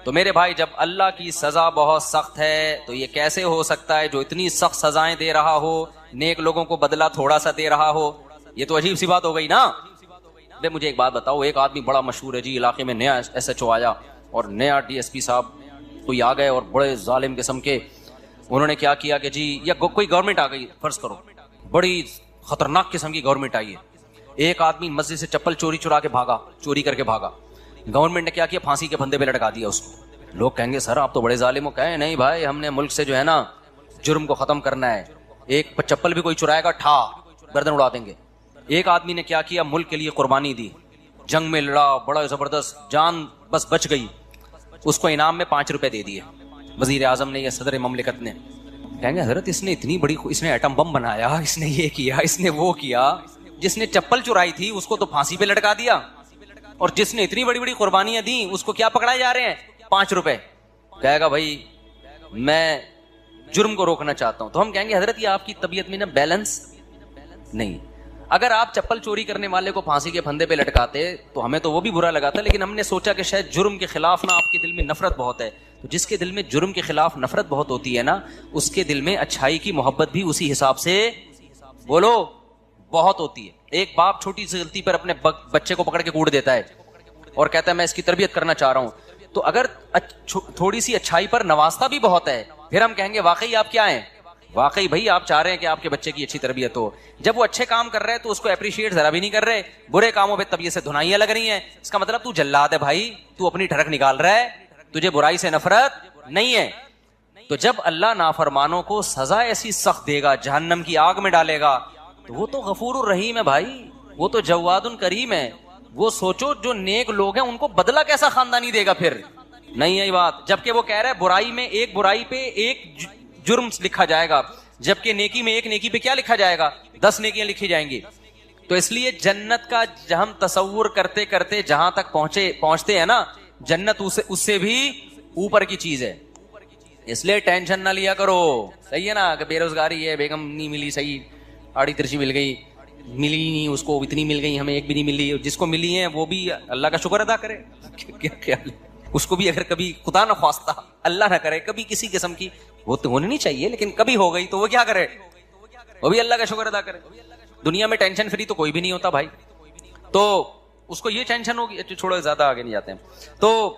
تو میرے بھائی جب اللہ کی سزا بہت سخت ہے تو یہ کیسے ہو سکتا ہے جو اتنی سخت سزائیں دے رہا ہو نیک لوگوں کو بدلہ تھوڑا سا دے رہا ہو؟ یہ تو عجیب سی بات ہو گئی نا. بے مجھے ایک بات بتاؤ, ایک آدمی بڑا مشہور ہے جی علاقے میں, نیا ایس ایچ او آیا اور نیا ڈی ایس پی صاحب کوئی آ گئے اور بڑے ظالم قسم کے, انہوں نے کیا کیا کہ جی, یا کوئی گورنمنٹ آ گئی فرض کرو, بڑی خطرناک قسم کی گورنمنٹ آئی ہے, ایک آدمی مسجد سے چپل چوری کر کے بھاگا, گورنمنٹ نے کیا کیا, پھانسی کے پھندے پہ لٹکا دیا اس کو. لوگ کہیں گے سر آپ تو بڑے ظالم ہو. کہیں نہیں بھائی, ہم نے ملک سے جو ہے نا جرم کو ختم کرنا ہے, ایک چپل بھی کوئی چرائے گا ٹھا گردن اڑا دیں گے. ایک آدمی نے کیا کیا, ملک کے لیے قربانی دی, جنگ میں لڑا, بڑا زبردست, جان بس بچ گئی, اس کو انعام میں 5 روپے دے دیے وزیر اعظم نے یا صدر مملکت نے. کہیں گے حضرت اس نے اتنی بڑی, اس نے ایٹم بم بنایا, اس نے یہ کیا, اس نے وہ کیا, جس نے چپل چرائی تھی اس کو تو پھانسی پہ لٹکا دیا, اور جس نے اتنی بڑی بڑی قربانیاں دی اس کو کیا پکڑائے جا رہے ہیں, 5 روپے. کہے گا بھائی میں جرم کو روکنا چاہتا ہوں. تو ہم کہیں گے حضرت یہ آپ کی طبیعت میں نا بیلنس نہیں. اگر آپ چپل چوری کرنے والے کو پھانسی کے پھندے پہ لٹکاتے تو ہمیں تو وہ بھی برا لگا تھا, لیکن ہم نے سوچا کہ شاید جرم کے خلاف نا آپ کے دل میں نفرت بہت ہے. تو جس کے دل میں جرم کے خلاف نفرت بہت ہوتی ہے نا, اس کے دل میں اچھائی کی محبت بھی اسی حساب سے بولو بہت ہوتی ہے. ایک باپ چھوٹی سی غلطی پر اپنے بچے کو پکڑ کے کوڑ دیتا ہے اور کہتا ہے میں اس کی تربیت کرنا چاہ رہا ہوں, تو اگر تھوڑی سی اچھائی پر نوازتا بھی بہت ہے, پھر ہم کہیں گے واقعی آپ کیا ہیں, واقعی بھائی آپ چاہ رہے ہیں کہ آپ کے بچے کی اچھی تربیت ہو. جب وہ اچھے کام کر رہے ہیں تو اس کو اپریشیٹ ذرا بھی نہیں کر رہے, برے کاموں پہ طبیعت سے دھنائیاں لگ رہی ہیں, اس کا مطلب تو جلاد ہے بھائی, تو اپنی ٹھڑک نکال رہا ہے, تجھے برائی سے نفرت نہیں ہے. تو جب اللہ نافرمانوں کو سزا ایسی سخت دے گا, جہنم کی آگ میں ڈالے گا, تو وہ تو غفور الرحیم ہے بھائی, وہ تو جواد کریم ہے. وہ سوچو جو نیک لوگ ہیں ان کو بدلہ کیسا خاندانی دے گا پھر, نہیں ہے بات. جبکہ وہ کہہ رہا ہے برائی میں ایک برائی پہ ایک جرم لکھا جائے گا, جبکہ نیکی میں ایک نیکی پہ کیا لکھا جائے گا, 10 نیکیاں لکھی جائیں گی. تو اس لیے جنت کا ہم تصور کرتے کرتے جہاں تک پہنچتے ہیں نا, جنت اس سے بھی اوپر کی چیز ہے. اس لیے ٹینشن نہ لیا کرو, صحیح ہے نا, کہ بے روزگاری ہے, بیگم نہیں ملی, صحیح آڑی ترچی مل گئی, ملی نہیں اس کو, اتنی مل گئی, ہمیں ایک بھی نہیں ملی. جس کو ملی ہیں وہ بھی اللہ کا شکر ادا کرے. کیا خیال ہے, اس کو بھی اگر کبھی خدا نہ خواستہ اللہ نہ کرے کبھی کسی قسم کی, وہ تو ہونی نہیں چاہیے, لیکن کبھی ہو گئی تو وہ کیا کرے, وہ بھی اللہ کا شکر ادا کرے. دنیا میں ٹینشن فری تو کوئی بھی نہیں ہوتا بھائی, تو اس کو یہ ٹینشن ہوگی. چھوڑو زیادہ آگے نہیں جاتے ہیں. تو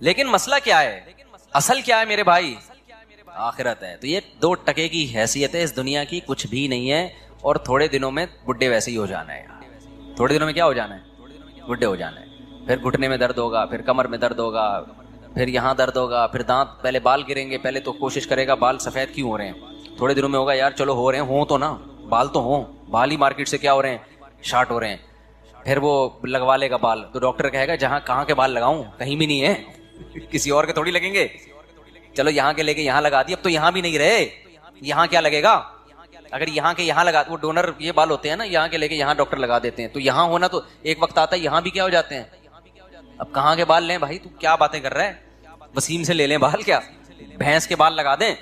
لیکن مسئلہ کیا ہے, اصل کیا ہے میرے بھائی, آخرت ہے. تو یہ 2 ٹکے کی حیثیت ہے اس دنیا کی, کچھ بھی نہیں ہے. اور تھوڑے دنوں میں بڈھے ویسے ہی ہو جانا ہے, تھوڑے دنوں میں کیا ہو جانا ہے, بڈھے ہو جانا ہے. پھر گھٹنے میں درد ہوگا, پھر کمر میں درد ہوگا, پھر یہاں درد ہوگا, پھر دانت, پہلے بال گریں گے, پہلے تو کوشش کرے گا بال سفید کیوں ہو رہے ہیں, تھوڑے دنوں میں ہوگا یار چلو ہو رہے ہیں, ہوں تو نا بال تو ہوں, بال ہی مارکیٹ سے کیا ہو رہے ہیں, شارٹ ہو رہے ہیں. پھر وہ لگوا لے گا بال, تو ڈاکٹر کہے گا کہاں کے بال لگاؤں, کہیں بھی نہیں ہے, کسی اور کے تھوڑی لگیں گے, چلو یہاں کے لے کے یہاں لگا دی, اب تو یہاں بھی نہیں رہے, یہاں کیا لگے گا, اگر یہاں کے یہاں لگا, وہ ڈونر یہ بال ہوتے ہیں نا, یہاں کے لے کے یہاں ڈاکٹر لگا دیتے ہیں, تو یہاں ہونا تو ایک وقت آتا ہے یہاں بھی کیا ہو جاتے ہیں. اب کہاں کے بال لیں بھائی, تو کیا باتیں کر رہا ہے, وسیم سے لے لیں بال, کیا بھینس کے بال لگا دیں.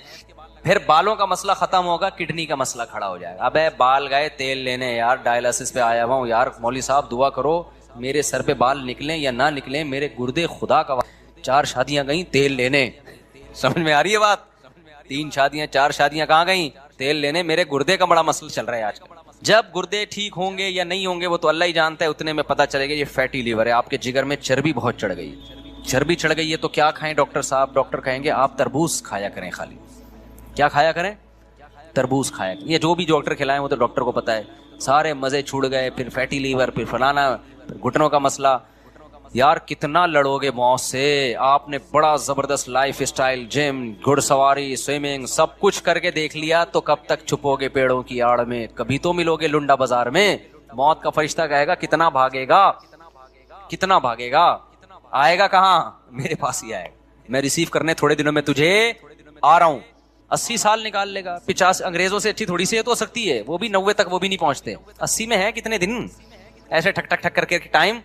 پھر بالوں کا مسئلہ ختم ہوگا, کڈنی کا مسئلہ کھڑا ہو جائے گا. ابے بال گئے تیل لینے, یار ڈائلسس پہ آیا ہوا ہوں یار, مولوی صاحب دعا کرو میرے سر پہ بال نکلیں یا نہ نکلیں, میرے گردے خدا کا 4 شادیاں گئیں تیل لینے, سمجھ میں آ رہی ہے بات, 3 شادیاں 4 شادیاں کہاں گئیں, تیل لینے. میرے گردے کا بڑا مسئلہ چل رہا ہے آج کل. جب گردے ٹھیک ہوں گے یا نہیں ہوں گے وہ تو اللہ ہی جانتا ہے, اتنے میں پتہ چلے گا یہ فیٹی لیور ہے, آپ کے جگر میں چربی بہت چڑھ گئی. چربی چڑھ گئی ہے تو کیا کھائیں ڈاکٹر صاحب, ڈاکٹر کہیں گے آپ تربوز کھایا کریں, خالی کیا کھایا کریں, تربوز کھایا کریں. یہ جو بھی ڈاکٹر کھلائیں وہ تو ڈاکٹر کو پتا ہے. سارے مزے چھوڑ گئے, پھر فیٹی لیور, پھر فلانا, پھر گھٹنوں کا مسئلہ. یار کتنا لڑو گے موت سے, آپ نے بڑا زبردست لائف اسٹائل, جم, گھڑ سواری, سوئمنگ, سب کچھ کر کے دیکھ لیا, تو کب تک چھپو گے پیڑوں کی آڑ میں, کبھی تو ملو گے لنڈا بازار میں. موت کا فرشتہ کہے گا کتنا بھاگے گا, کتنا بھاگے گا, آئے گا کہاں, میرے پاس ہی آئے گا, میں ریسیو کرنے تھوڑے دنوں میں تجھے آ رہا ہوں. 80 سال نکال لے گا, 50. انگریزوں سے اچھی تھوڑی صحت ہو سکتی ہے, وہ بھی 90 تک وہ بھی نہیں پہنچتے, 80 میں ہے کتنے دن ایسے ٹھک ٹھک ٹھک کر کے ٹائم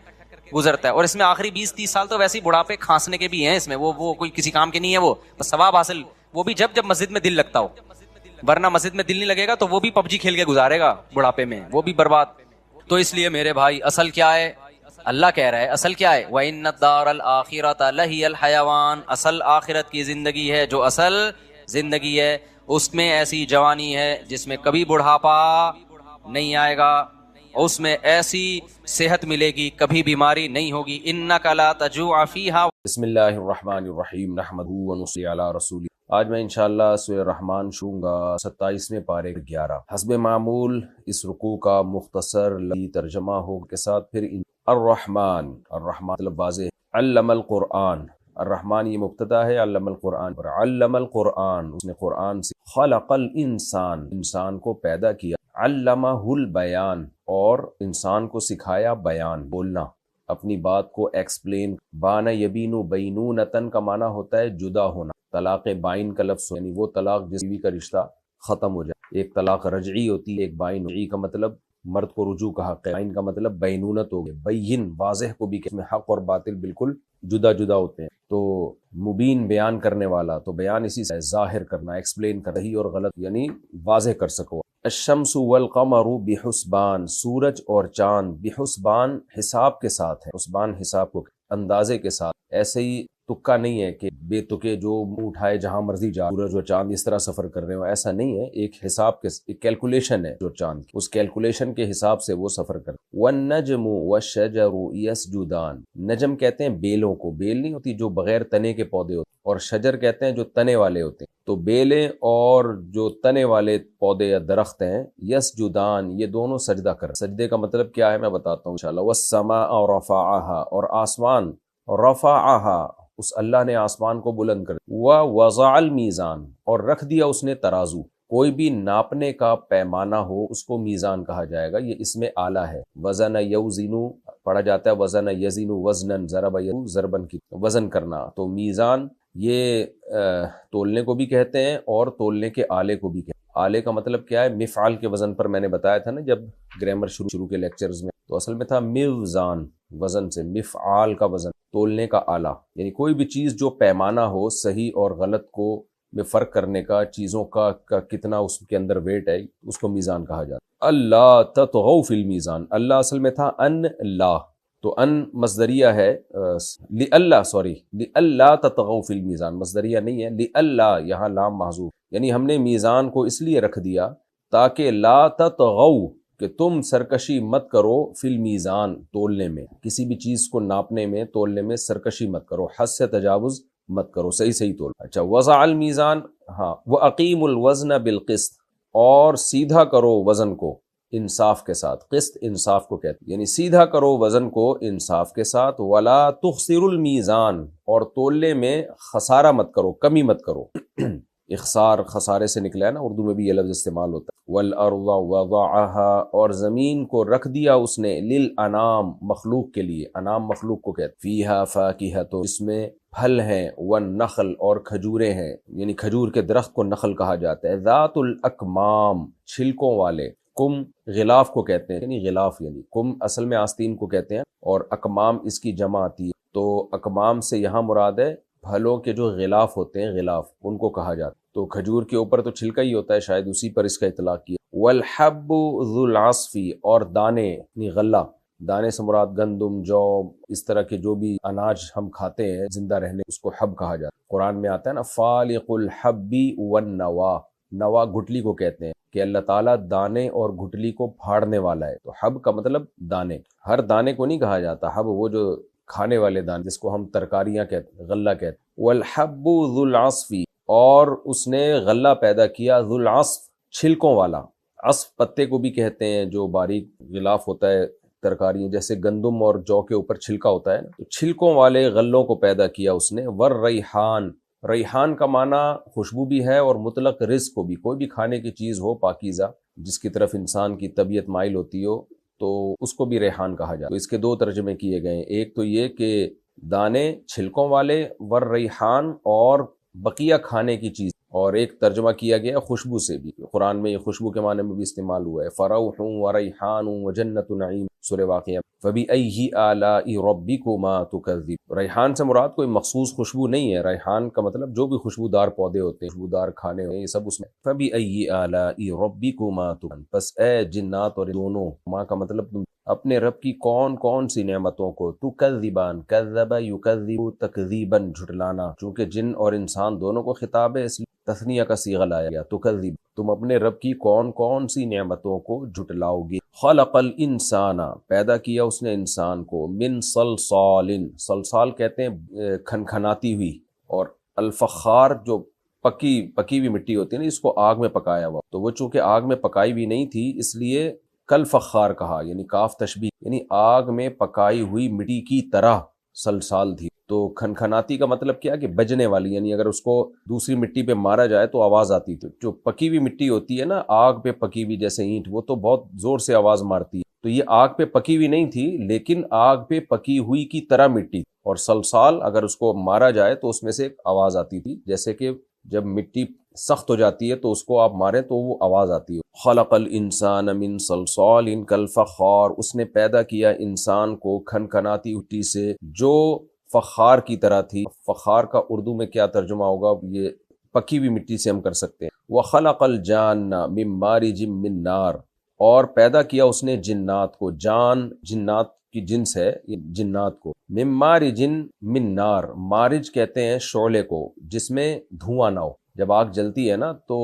گزرتا ہے. اور اس میں آخری 20-30 سال تو ویسے ہی بڑھاپے کھانسنے کے بھی ہیں اس میں, وہ کوئی کسی کام کے نہیں ہے, وہ بس ثواب حاصل, وہ بھی جب مسجد میں دل لگتا ہو, ورنہ مسجد میں دل نہیں لگے گا تو وہ بھی PUBG کھیل کے گزارے گا بڑھاپے میں, وہ بھی برباد. تو اس لیے میرے بھائی اصل کیا ہے, اللہ کہہ رہا ہے اصل کیا ہے، وَإِنَّ الدَّارَ الْآخِرَةَ لَهِيَ الْحَيَوَانُ، اصل آخرت کی زندگی ہے جو اصل زندگی ہے، اس میں ایسی جوانی ہے جس میں کبھی بڑھاپا نہیں آئے گا، اس میں ایسی صحت ملے گی کبھی بیماری نہیں ہوگی، إِنَّكَ لَا تَجُوعَ فِيهَا۔ بسم اللہ الرحمن الرحیم نحمدہ ونصلی علی رسول۔ آج میں انشاءاللہ سورہ رحمان شروع گا 27ویں پارے 11۔ حسب معمول اس رکوع کا مختصر ترجمہ ہو کے ساتھ پھر الرحمن، الرحمن مطلب واضح، علم القرآن، الرحمن یہ مبتدا ہے، علم القرآن، علم القرآن اس نے قرآن سے، خلق الانسان انسان کو پیدا کیا، علمہ البیان اور انسان کو سکھایا بیان، بولنا، اپنی بات کو ایکسپلین۔ بانا یبینو بینونتن کا معنی ہوتا ہے جدا ہونا، طلاق بائن کا لفظ یعنی وہ طلاق جس بیوی کا رشتہ ختم ہو جائے۔ ایک طلاق رجعی ہوتی ہے، ایک بائن رجعی کا مطلب مرد کو رجوع کا حق ہے، بائن کا مطلب بینونت ہو گئے، بین واضح کو بھی کہ میں حق اور باطل بالکل جدا جدا ہوتے ہیں۔ تو مبین بیان کرنے والا، تو بیان اسی سے ظاہر کرنا، ایکسپلین کر رہی اور غلط یعنی واضح کر سکو۔ الشمس والقمر بحسبان، سورج اور چاند بحسبان حساب کے ساتھ ہے، حسبان حساب کو اندازے کے ساتھ، ایسے ہی تکا نہیں ہے کہ بے تکے جو منہ اٹھائے جہاں مرضی جا، سورج اور چاند اس طرح سفر کر رہے ہو، ایسا نہیں ہے، ایک حساب کے ایک کیلکولیشن ہے جو چاند کی، اس کیلکولیشن کے حساب سے وہ سفر کر۔ والنجم والشجر یسجدان، نجم کہتے ہیں بیلوں کو، بیل نہیں ہوتی جو بغیر تنے کے پودے ہوتے، اور شجر کہتے ہیں جو تنے والے ہوتے ہیں، تو بیلیں اور جو تنے والے پودے یا درخت ہیں، یسجدان یہ دونوں سجدہ کر۔ سجدے کا مطلب کیا ہے میں بتاتا ہوں انشاءاللہ۔ والسماء رفعها، اور آسمان، رفعها اس اللہ نے آسمان کو بلند کر دیا، ووضع المیزان اور رکھ دیا اس نے ترازو، کوئی بھی ناپنے کا پیمانہ ہو اس کو میزان کہا جائے گا، یہ اس میں آلہ ہے۔ وزن یوزنو پڑھا جاتا ہے، وزن یزنو وزنن، ضرب یضرب ضربن کی وزن کرنا، تو میزان یہ تولنے کو بھی کہتے ہیں اور تولنے کے آلے کو بھی کہتے ہیں۔ آلے کا مطلب کیا ہے؟ مفعال کے وزن پر میں نے بتایا تھا نا جب گرامر شروع کے لیکچرز میں، تو اصل میں تھا میوزان، وزن سے، مفعال کا وزن، تولنے کا آلہ، یعنی کوئی بھی چیز جو پیمانہ ہو صحیح اور غلط کو میں فرق کرنے کا، چیزوں کا کتنا اس کے اندر ویٹ ہے، اس کو میزان کہا جاتا ہے۔ اللہ تطغوا فی المیزان، اللہ اصل میں تھا ان لا، تو ان مصدریہ ہے لئلا تطغوا فی المیزان، مصدریہ نہیں ہے، لئلا یہاں لام محذوف، یعنی ہم نے میزان کو اس لیے رکھ دیا تاکہ لا تطغوا کہ تم سرکشی مت کرو فی المیزان تولنے میں، کسی بھی چیز کو ناپنے میں تولنے میں سرکشی مت کرو، حد سے تجاوز مت کرو، صحیح تول۔ اچھا، وضع المیزان، ہاں، وَأَقِیمُوا الْوَزْنَ بِالْقِسْطِ اور سیدھا کرو وزن کو انصاف کے ساتھ، قسط انصاف کو کہتے ہیں، یعنی سیدھا کرو وزن کو انصاف کے ساتھ، وَلَا تُخْسِرُوا الْمِيزَانَ اور تولنے میں خسارہ مت کرو، کمی مت کرو۔ اخسار خسارے سے نکلا ہے نا، اردو میں بھی یہ لفظ استعمال ہوتا ہے۔ والارض وضعها اور زمین کو رکھ دیا اس نے، للانام مخلوق کے لیے، انام مخلوق کو کہتے ہیں، فیہا فاکہۃ اس میں پھل ہیں، والنخل اور کھجوریں ہیں، یعنی کھجور کے درخت کو نخل کہا جاتا ہے، ذات الاکمام چھلکوں والے، کم غلاف کو کہتے ہیں، یعنی غلاف یعنی کم اصل میں آستین کو کہتے ہیں، اور اکمام اس کی جمع آتی ہے، تو اکمام سے یہاں مراد ہے پھلوں کے جو غلاف ہوتے ہیں، غلاف ان کو کہا جاتا ہے، تو کھجور کے اوپر تو چھلکا ہی ہوتا ہے، شاید اسی پر اس کا اطلاق کیا۔ والحب ذو العصف اور دانے یعنی غلہ، دانے سے مراد گندم، جو، اس طرح کے جو بھی اناج ہم کھاتے ہیں زندہ رہنے، اس کو حب کہا جاتا ہے۔ قرآن میں آتا ہے نا فالق الحب والنوا، نوا گھٹلی کو کہتے ہیں کہ اللہ تعالیٰ دانے اور گھٹلی کو پھاڑنے والا ہے، تو حب کا مطلب دانے، ہر دانے کو نہیں کہا جاتا حب، وہ جو کھانے والے دانے جس کو ہم ترکاریاں کہتے ہیں، غلہ کہتے ہیں۔ والحب ذو العصف اور اس نے غلہ پیدا کیا، ذو العصف چھلکوں والا، عصف پتے کو بھی کہتے ہیں جو باریک غلاف ہوتا ہے ترکاریاں، جیسے گندم اور جو کے اوپر چھلکا ہوتا ہے نا، تو چھلکوں والے غلوں کو پیدا کیا اس نے۔ والریحان، ریحان کا معنی خوشبو بھی ہے اور مطلق رزق کو بھی، کوئی بھی کھانے کی چیز ہو پاکیزہ جس کی طرف انسان کی طبیعت مائل ہوتی ہو تو اس کو بھی ریحان کہا جاتا ہے۔ تو اس کے دو ترجمے کیے گئے ہیں، ایک تو یہ کہ دانے چھلکوں والے، والریحان اور بقیہ کھانے کی چیز، اور ایک ترجمہ کیا گیا خوشبو سے بھی، قرآن میں یہ خوشبو کے معنی میں بھی استعمال ہوا ہے، فروح وریحان وجنت نعیم، سورہ واقعہ۔ فبأی آلاء ربکما تکذب، ریحان سے مراد کوئی مخصوص خوشبو نہیں ہے، ریحان کا مطلب جو بھی خوشبودار پودے ہوتے ہیں، خوشبودار کھانے ہوتے ہیں، یہ سب اس میں۔ فبأی آلاء ربکما تکذب، پس اے جنات اور دونوں، ماں کا مطلب تم اپنے رب کی کون کون سی نعمتوں کو، تکذبان، کذب یکذب تکذیباً جھٹلانا، چونکہ جن اور انسان دونوں کو خطاب ہے اس لیے تثنیہ کا صیغہ لایا گیا، تکذب، تم اپنے رب کی کون کون سی نعمتوں کو جھٹلاؤ گے۔ خلق الانسان، پیدا کیا اس نے انسان کو، من صلصال، صلصال کہتے ہیں کھنکھناتی ہوئی، اور الفخار جو پکی ہوئی مٹی ہوتی ہے نا، اس کو آگ میں پکایا ہوا، تو وہ چونکہ آگ میں پکائی ہوئی نہیں تھی اس لیے کل فخار کہا، یعنی کاف تشبیہ، یعنی آگ میں پکائی ہوئی مٹی کی طرح صلصال تھی۔ تو کھنکھناتی کا مطلب کیا کہ بجنے والی، یعنی اگر اس کو دوسری مٹی پہ مارا جائے تو آواز آتی تھی۔ جو پکی ہوئی مٹی ہوتی ہے نا، آگ پہ پکی ہوئی جیسے اینٹ، وہ تو بہت زور سے آواز مارتی ہے، تو یہ آگ پہ پکی ہوئی نہیں تھی لیکن آگ پہ پکی ہوئی کی طرح مٹی، اور صلصال اگر اس کو مارا جائے تو اس میں سے ایک آواز آتی تھی، جیسے کہ جب مٹی سخت ہو جاتی ہے تو اس کو آپ ماریں تو وہ آواز آتی ہے۔ خلق الانسان من صلصال کالفخار، اس نے پیدا کیا انسان کو کھنکھناتی مٹی سے جو فخار کی طرح تھی۔ فخار کا اردو میں کیا ترجمہ ہوگا، یہ پکی ہوئی مٹی سے ہم کر سکتے ہیں۔ وخلق الجان من مارج من نار، اور پیدا کیا اس نے جنات کو، جان جنات کی جنس ہے یہ جنات کو، من مارج من نار، مارج کہتے ہیں شعلے کو جس میں دھواں نہ ہو۔ جب آگ جلتی ہے نا تو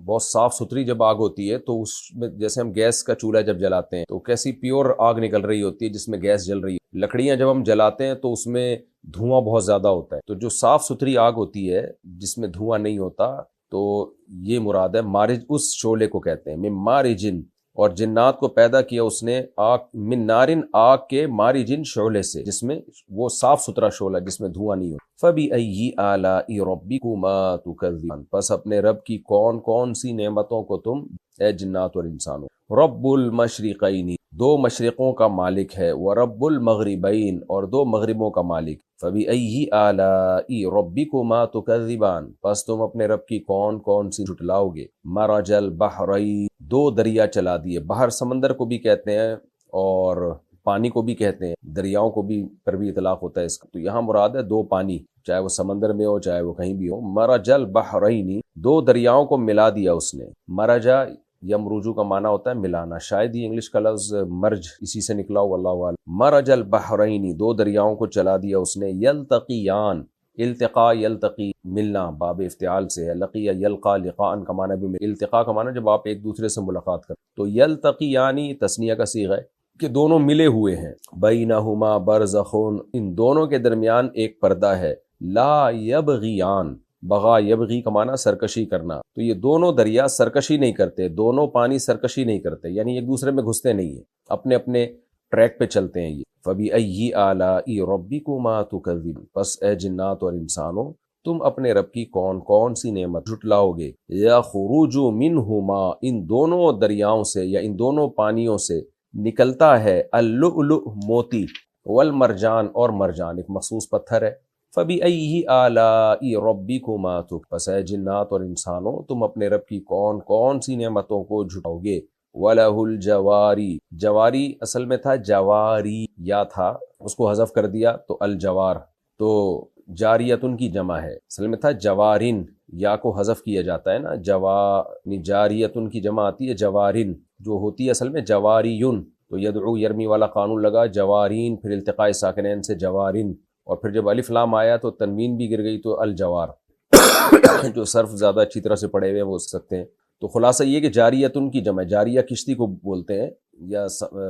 بہت صاف ستھری جب آگ ہوتی ہے تو اس میں جیسے ہم گیس کا چولہا جب جلاتے ہیں تو کیسی پیور آگ نکل رہی ہوتی ہے جس میں گیس جل رہی ہے۔ لکڑیاں جب ہم جلاتے ہیں تو اس میں دھواں بہت زیادہ ہوتا ہے، تو جو صاف ستھری آگ ہوتی ہے جس میں دھواں نہیں ہوتا تو یہ مراد ہے مارج، اس شعلے کو کہتے ہیں من مارجن، اور جنات کو پیدا کیا اس نے آگ، من نارن، آگ کے، مارجن شعلے سے جس میں وہ صاف ستھرا شعلہ جس میں دھواں نہیں ہو۔ فَبِأَيِّ آلَاءِ رَبِّكُمَا تُكَذِّبَانِ، پس اپنے رب کی کون کون سی نعمتوں کو تم، اے جنات اور انسانوں، رب المشرقین، دو مشرقوں کا مالک ہے، ورب المغربین، اور دو مغربوں کا مالک۔ فَبِأَيِّ آلَاءِ رَبِّكُمَا تُكَذِّبَانِ، پس تم اپنے رب کی کون کون سی جھٹلاؤ گے۔ مرج البحرین، دو دریا چلا دیے، بحر سمندر کو بھی کہتے ہیں اور پانی کو بھی کہتے ہیں، دریاؤں کو بھی پر بھی اطلاق ہوتا ہے اس کا، تو یہاں مراد ہے دو پانی، چاہے وہ سمندر میں ہو چاہے وہ کہیں بھی ہو۔ مرج البحرین، دو دریاؤں کو ملا دیا اس نے۔ مرجا یمروجو کا معنی ہوتا ہے ملانا، شاید ہی انگلش کا لفظ مرج اسی سے نکلا ہو، اللہ عالم۔ مرج البحرین، دو دریاؤں کو چلا دیا اس نے، یلتقیان، التقاء یلتقی، ملنا، باب افتعال سے ہے، لقی یلقا، لقاء کا معنی بھی، التقاء کا معنی جب آپ ایک دوسرے سے ملاقات کریں، تو یلتقیانی تثنیہ کا صیغہ ہے کہ دونوں ملے ہوئے ہیں۔ بینہما برزخ، ان دونوں کے درمیان ایک پردہ ہے۔ لا یبغیان، بغا یبغی کا معنی سرکشی کرنا، تو یہ دونوں دریا سرکشی نہیں کرتے، دونوں پانی سرکشی نہیں کرتے، یعنی ایک دوسرے میں گھستے نہیں ہیں، اپنے اپنے ٹریک پہ چلتے ہیں یہ۔ فَبِأَيِّ آلَاءِ رَبِّكُمَا تُكَذِّبَانِ، پس اے جنات اور انسانوں تم اپنے رب کی کون کون سی نعمت جھٹلاؤ گے۔ یخرج منہما، ان دونوں دریاؤں سے یا ان دونوں پانیوں سے نکلتا ہے، اللؤلؤ، موتی، والمرجان، اور مرجان ایک مخصوص پتھر ہے۔ فَبِأَيِّ آلَاءِ رَبِّكُمَا تُكَذِّبَانِ، پس اے جنات اور انسانوں تم اپنے رب کی کون کون سی نعمتوں کو جھٹاؤ گے۔ وَلَهُ الْجَوَارِ، جواری اصل میں تھا جواری، یا تھا اس کو حذف کر دیا تو الجوار، تو جاریتن کی جمع ہے، اصل میں تھا جوارن، یا کو حذف کیا جاتا ہے نا، جاریتن کی جمع آتی ہے جوارن، جو ہوتی ہے اصل میں جواریون، تو یدعو یرمی والا قانون لگا، جوارین، پھر التقاء ساکنین سے جوارن، اور پھر جب الف لام آیا تو تنوین بھی گر گئی تو الجوار۔ جو صرف زیادہ اچھی طرح سے پڑھے ہوئے وہ سکتے ہیں۔ تو خلاصہ یہ کہ جاریتن کی جمع، جاریہ کشتی کو بولتے ہیں، یا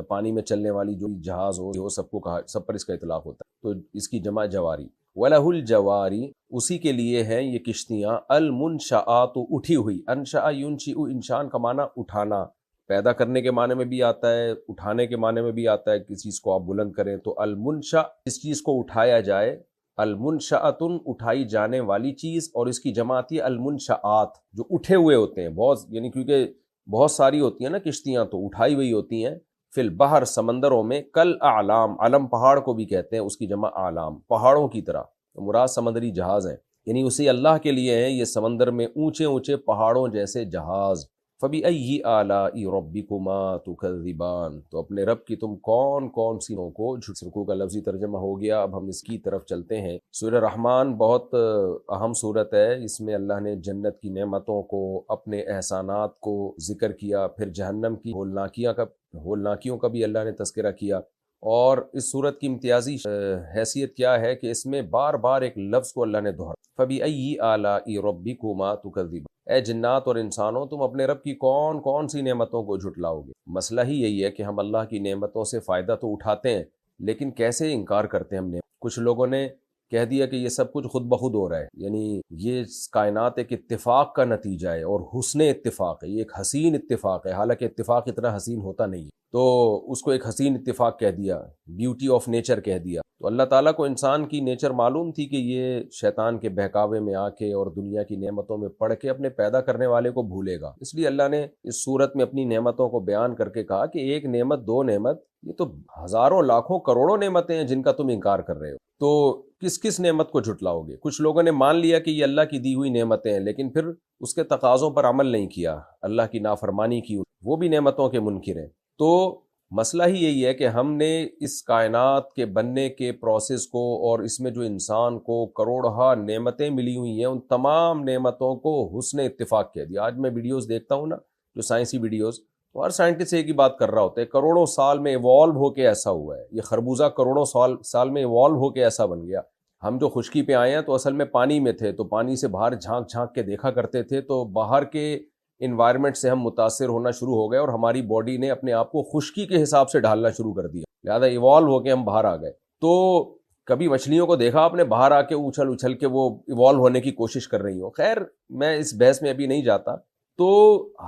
پانی میں چلنے والی جو جہاز ہو سب کو کہا، سب پر اس کا اطلاق ہوتا ہے، تو اس کی جمع جواری۔ وَلَهُ الْجَوَارِ، اسی کے لیے ہیں یہ کشتیاں، المنشآت، اٹھی ہوئی، انشأ ینشئ، انشان کا معنی اٹھانا، پیدا کرنے کے معنی میں بھی آتا ہے، اٹھانے کے معنی میں بھی آتا ہے، کسی چیز کو آپ بلند کریں تو المنشأ، اس چیز کو اٹھایا جائے، المنشأۃن، اٹھائی جانے والی چیز، اور اس کی جمع آتی ہے المنشآت، جو اٹھے ہوئے ہوتے ہیں بہت، یعنی کیونکہ بہت ساری ہوتی ہیں نا کشتیاں تو اٹھائی ہوئی ہوتی ہیں، فی البحر، سمندروں میں، کل اعلام، علم پہاڑ کو بھی کہتے ہیں، اس کی جمع اعلام، پہاڑوں کی طرح، تو مراد سمندری جہاز ہیں، یعنی اسی اللہ کے لیے ہیں یہ سمندر میں اونچے اونچے پہاڑوں جیسے جہاز۔ فَبِأَيِّ آلَاءِ رَبِّكُمَا تُكَذِّبَانِ، تو اپنے رب کی تم کون کون سی نعمتوں کو جھٹ۔ رکوع کا لفظی ترجمہ ہو گیا، اب ہم اس کی طرف چلتے ہیں۔ سورہ رحمان بہت اہم سورت ہے، اس میں اللہ نے جنت کی نعمتوں کو، اپنے احسانات کو ذکر کیا، پھر جہنم کی ہولناکیوں کا بھی اللہ نے تذکرہ کیا۔ اور اس صورت کی امتیازی حیثیت کیا ہے کہ اس میں بار بار ایک لفظ کو اللہ نے دہرایا، فَبِأَيِّ آلَاءِ رَبِّكُمَا تُكَذِّبَانِ، اے جنات اور انسانوں تم اپنے رب کی کون کون سی نعمتوں کو جھٹلاؤ گے۔ مسئلہ ہی یہی ہے کہ ہم اللہ کی نعمتوں سے فائدہ تو اٹھاتے ہیں، لیکن کیسے انکار کرتے ہیں ہم نے۔ کچھ لوگوں نے کہہ دیا کہ یہ سب کچھ خود بخود ہو رہا ہے، یعنی یہ کائنات ایک اتفاق کا نتیجہ ہے اور حسن اتفاق ہے، یہ ایک حسین اتفاق ہے، حالانکہ اتفاق اتنا حسین ہوتا نہیں ہے، تو اس کو ایک حسین اتفاق کہہ دیا، بیوٹی آف نیچر کہہ دیا۔ تو اللہ تعالیٰ کو انسان کی نیچر معلوم تھی کہ یہ شیطان کے بہکاوے میں آ کے اور دنیا کی نعمتوں میں پڑھ کے اپنے پیدا کرنے والے کو بھولے گا، اس لیے اللہ نے اس صورت میں اپنی نعمتوں کو بیان کر کے کہا کہ ایک نعمت، دو نعمت، یہ تو ہزاروں لاکھوں کروڑوں نعمتیں ہیں جن کا تم انکار کر رہے ہو، تو کس نعمت کو جھٹلاؤ گے؟ کچھ لوگوں نے مان لیا کہ یہ اللہ کی دی ہوئی نعمتیں ہیں، لیکن پھر اس کے تقاضوں پر عمل نہیں کیا، اللہ کی نافرمانی کی، وہ بھی نعمتوں کے منکر ہیں۔ تو مسئلہ ہی یہی ہے کہ ہم نے اس کائنات کے بننے کے پروسیس کو اور اس میں جو انسان کو کروڑہا نعمتیں ملی ہوئی ہیں، ان تمام نعمتوں کو حسن اتفاق کہہ دیا۔ آج میں ویڈیوز دیکھتا ہوں نا، جو سائنسی ویڈیوز، تو ہر سائنٹسٹ ایک ہی بات کر رہا ہوتا ہے، کروڑوں سال میں ایوالو ہو کے ایسا ہوا ہے، یہ خربوزہ کروڑوں سال میں ایوالو ہو کے ایسا بن گیا۔ ہم جو خشکی پہ آئے ہیں تو اصل میں پانی میں تھے، تو پانی سے باہر جھانک جھانک کے دیکھا کرتے تھے، تو باہر کے انوائرمنٹ سے ہم متاثر ہونا شروع ہو گئے اور ہماری باڈی نے اپنے آپ کو خشکی کے حساب سے ڈھالنا شروع کر دیا، لہٰذا ایوالو ہو کے ہم باہر آ گئے۔ تو کبھی مچھلیوں کو دیکھا آپ نے باہر آ کے اچھل کے وہ ایوالو ہونے کی کوشش کر رہی ہوں؟ خیر میں اس بحث میں ابھی نہیں جاتا۔ تو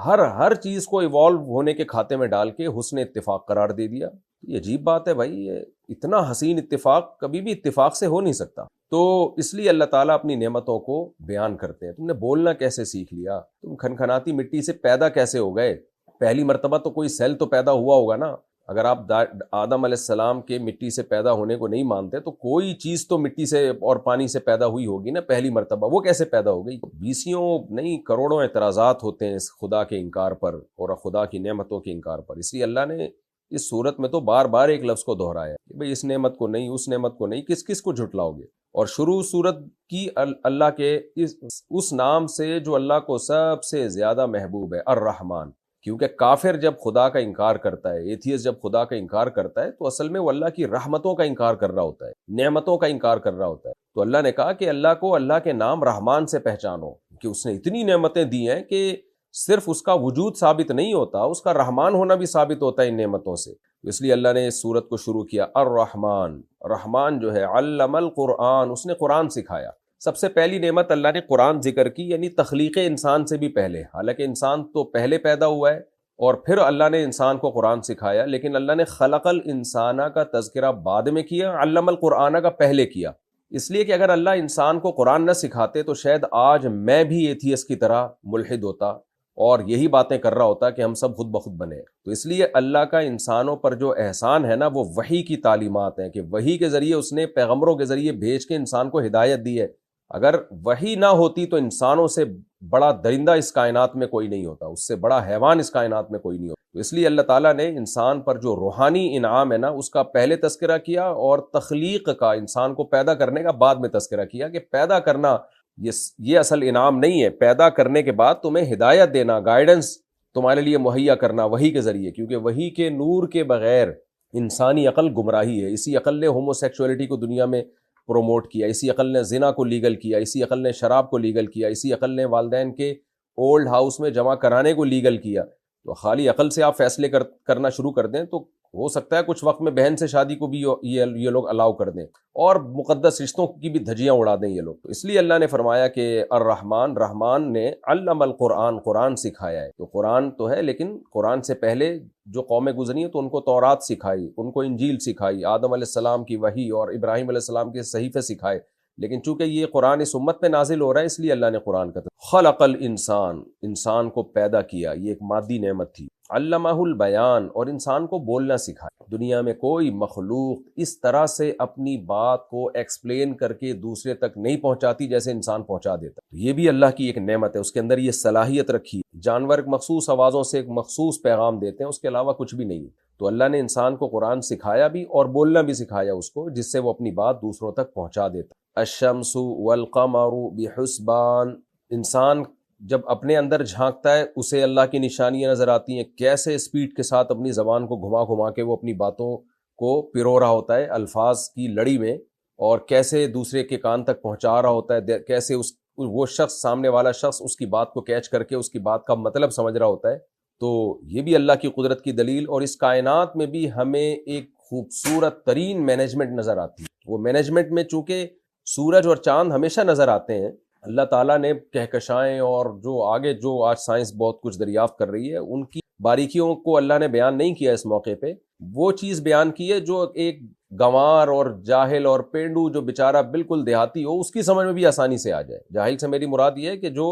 ہر چیز کو ایوالو ہونے کے کھاتے میں ڈال کے حسن اتفاق قرار دے دیا۔ یہ عجیب بات ہے بھائی، یہ اتنا حسین اتفاق کبھی بھی اتفاق سے ہو نہیں سکتا۔ تو اس لیے اللہ تعالیٰ اپنی نعمتوں کو بیان کرتے ہیں۔ تم نے بولنا کیسے سیکھ لیا؟ تم کھنکھناتی مٹی سے پیدا کیسے ہو گئے؟ پہلی مرتبہ تو کوئی سیل تو پیدا ہوا ہوگا نا۔ اگر آپ آدم علیہ السلام کے مٹی سے پیدا ہونے کو نہیں مانتے تو کوئی چیز تو مٹی سے اور پانی سے پیدا ہوئی ہوگی نا پہلی مرتبہ، وہ کیسے پیدا ہو گئی؟ بیسیوں نہیں کروڑوں اعتراضات ہوتے ہیں اس خدا کے انکار پر اور خدا کی نعمتوں کے انکار پر، اس لیے اللہ نے اس صورت میں تو بار بار ایک لفظ کو دہرایا کہ بھئی اس نعمت کو نہیں، اس نعمت کو نہیں، کس کو جھٹلاؤ گے؟ اور شروع صورت کی اللہ کے اس نام سے جو اللہ کو سب سے زیادہ محبوب ہے، الرحمن، کیونکہ کافر جب خدا کا انکار کرتا ہے، ایتھیس جب خدا کا انکار کرتا ہے تو اصل میں وہ اللہ کی رحمتوں کا انکار کر رہا ہوتا ہے، نعمتوں کا انکار کر رہا ہوتا ہے۔ تو اللہ نے کہا کہ اللہ کو اللہ کے نام رحمان سے پہچانو کہ اس نے اتنی نعمتیں دی ہیں کہ صرف اس کا وجود ثابت نہیں ہوتا، اس کا رحمان ہونا بھی ثابت ہوتا ہے ان نعمتوں سے۔ اس لیے اللہ نے اس سورت کو شروع کیا الرحمن، رحمان جو ہے علم القرآن، اس نے قرآن سکھایا۔ سب سے پہلی نعمت اللہ نے قرآن ذکر کی، یعنی تخلیق انسان سے بھی پہلے، حالانکہ انسان تو پہلے پیدا ہوا ہے اور پھر اللہ نے انسان کو قرآن سکھایا، لیکن اللہ نے خلق الانسان کا تذکرہ بعد میں کیا، علم القرآن کا پہلے کیا، اس لیے کہ اگر اللہ انسان کو قرآن نہ سکھاتے تو شاید آج میں بھی ایتھیس کی طرح ملحد ہوتا اور یہی باتیں کر رہا ہوتا کہ ہم سب خود بخود بنے۔ تو اس لیے اللہ کا انسانوں پر جو احسان ہے نا، وہ وحی کی تعلیمات ہیں کہ وحی کے ذریعے اس نے پیغمبروں کے ذریعے بھیج کے انسان کو ہدایت دی ہے۔ اگر وحی نہ ہوتی تو انسانوں سے بڑا درندہ اس کائنات میں کوئی نہیں ہوتا، اس سے بڑا حیوان اس کائنات میں کوئی نہیں ہوتا۔ تو اس لیے اللہ تعالیٰ نے انسان پر جو روحانی انعام ہے نا، اس کا پہلے تذکرہ کیا اور تخلیق کا، انسان کو پیدا کرنے کا بعد میں تذکرہ کیا کہ پیدا کرنا یہ اصل انعام نہیں ہے، پیدا کرنے کے بعد تمہیں ہدایت دینا، گائیڈنس تمہارے لیے مہیا کرنا وحی کے ذریعے، کیونکہ وحی کے نور کے بغیر انسانی عقل گمراہی ہے۔ اسی عقل نے ہومو سیکسولیٹی کو دنیا میں پروموٹ کیا، اسی عقل نے زنا کو لیگل کیا، اسی عقل نے شراب کو لیگل کیا، اسی عقل نے والدین کے اولڈ ہاؤس میں جمع کرانے کو لیگل کیا۔ تو خالی عقل سے آپ فیصلے کرنا شروع کر دیں تو ہو سکتا ہے کچھ وقت میں بہن سے شادی کو بھی یہ لوگ الاؤ کر دیں اور مقدس رشتوں کی بھی دھجیاں اڑا دیں یہ لوگ۔ تو اس لیے اللہ نے فرمایا کہ الرحمن، رحمان نے علم القرآن، قرآن سکھایا ہے۔ تو قرآن تو ہے، لیکن قرآن سے پہلے جو قومیں گزری ہیں تو ان کو تورات سکھائی، ان کو انجیل سکھائی، آدم علیہ السلام کی وحی اور ابراہیم علیہ السلام کے صحیفے سکھائے، لیکن چونکہ یہ قرآن اس امت پہ نازل ہو رہا ہے اس لیے اللہ نے قرآن کا خلق الانسان، انسان کو پیدا کیا، یہ ایک مادی نعمت تھی۔ علمہ البیان، اور انسان کو بولنا سکھایا۔ دنیا میں کوئی مخلوق اس طرح سے اپنی بات کو ایکسپلین کر کے دوسرے تک نہیں پہنچاتی جیسے انسان پہنچا دیتا۔ یہ بھی اللہ کی ایک نعمت ہے، اس کے اندر یہ صلاحیت رکھی ہے۔ جانور مخصوص آوازوں سے ایک مخصوص پیغام دیتے ہیں، اس کے علاوہ کچھ بھی نہیں۔ تو اللہ نے انسان کو قرآن سکھایا بھی اور بولنا بھی سکھایا اس کو، جس سے وہ اپنی بات دوسروں تک پہنچا دیتا۔ الشمس والقمر بحسبان، انسان جب اپنے اندر جھانکتا ہے اسے اللہ کی نشانیاں نظر آتی ہیں، کیسے اسپیڈ کے ساتھ اپنی زبان کو گھما گھما کے وہ اپنی باتوں کو پرو رہا ہوتا ہے الفاظ کی لڑی میں، اور کیسے دوسرے کے کان تک پہنچا رہا ہوتا ہے، کیسے وہ شخص، سامنے والا شخص اس کی بات کو کیچ کر کے اس کی بات کا مطلب سمجھ رہا ہوتا ہے۔ تو یہ بھی اللہ کی قدرت کی دلیل، اور اس کائنات میں بھی ہمیں ایک خوبصورت ترین مینجمنٹ نظر آتی ہے۔ وہ مینجمنٹ میں چونکہ سورج اور چاند ہمیشہ نظر آتے ہیں، اللہ تعالیٰ نے کہکشائیں اور جو آگے جو آج سائنس بہت کچھ دریافت کر رہی ہے ان کی باریکیوں کو اللہ نے بیان نہیں کیا اس موقع پہ، وہ چیز بیان کی ہے جو ایک گنوار اور جاہل اور پینڈو جو بیچارہ بالکل دیہاتی ہو اس کی سمجھ میں بھی آسانی سے آ جائے۔ جاہل سے میری مراد یہ ہے کہ جو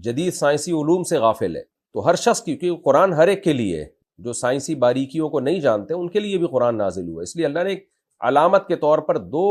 جدید سائنسی علوم سے غافل ہے۔ تو ہر شخص کی، کیونکہ قرآن ہر ایک کے لیے ہے، جو سائنسی باریکیوں کو نہیں جانتے ان کے لیے بھی قرآن نازل ہوا ہے۔ اس لیے اللہ نے ایک علامت کے طور پر دو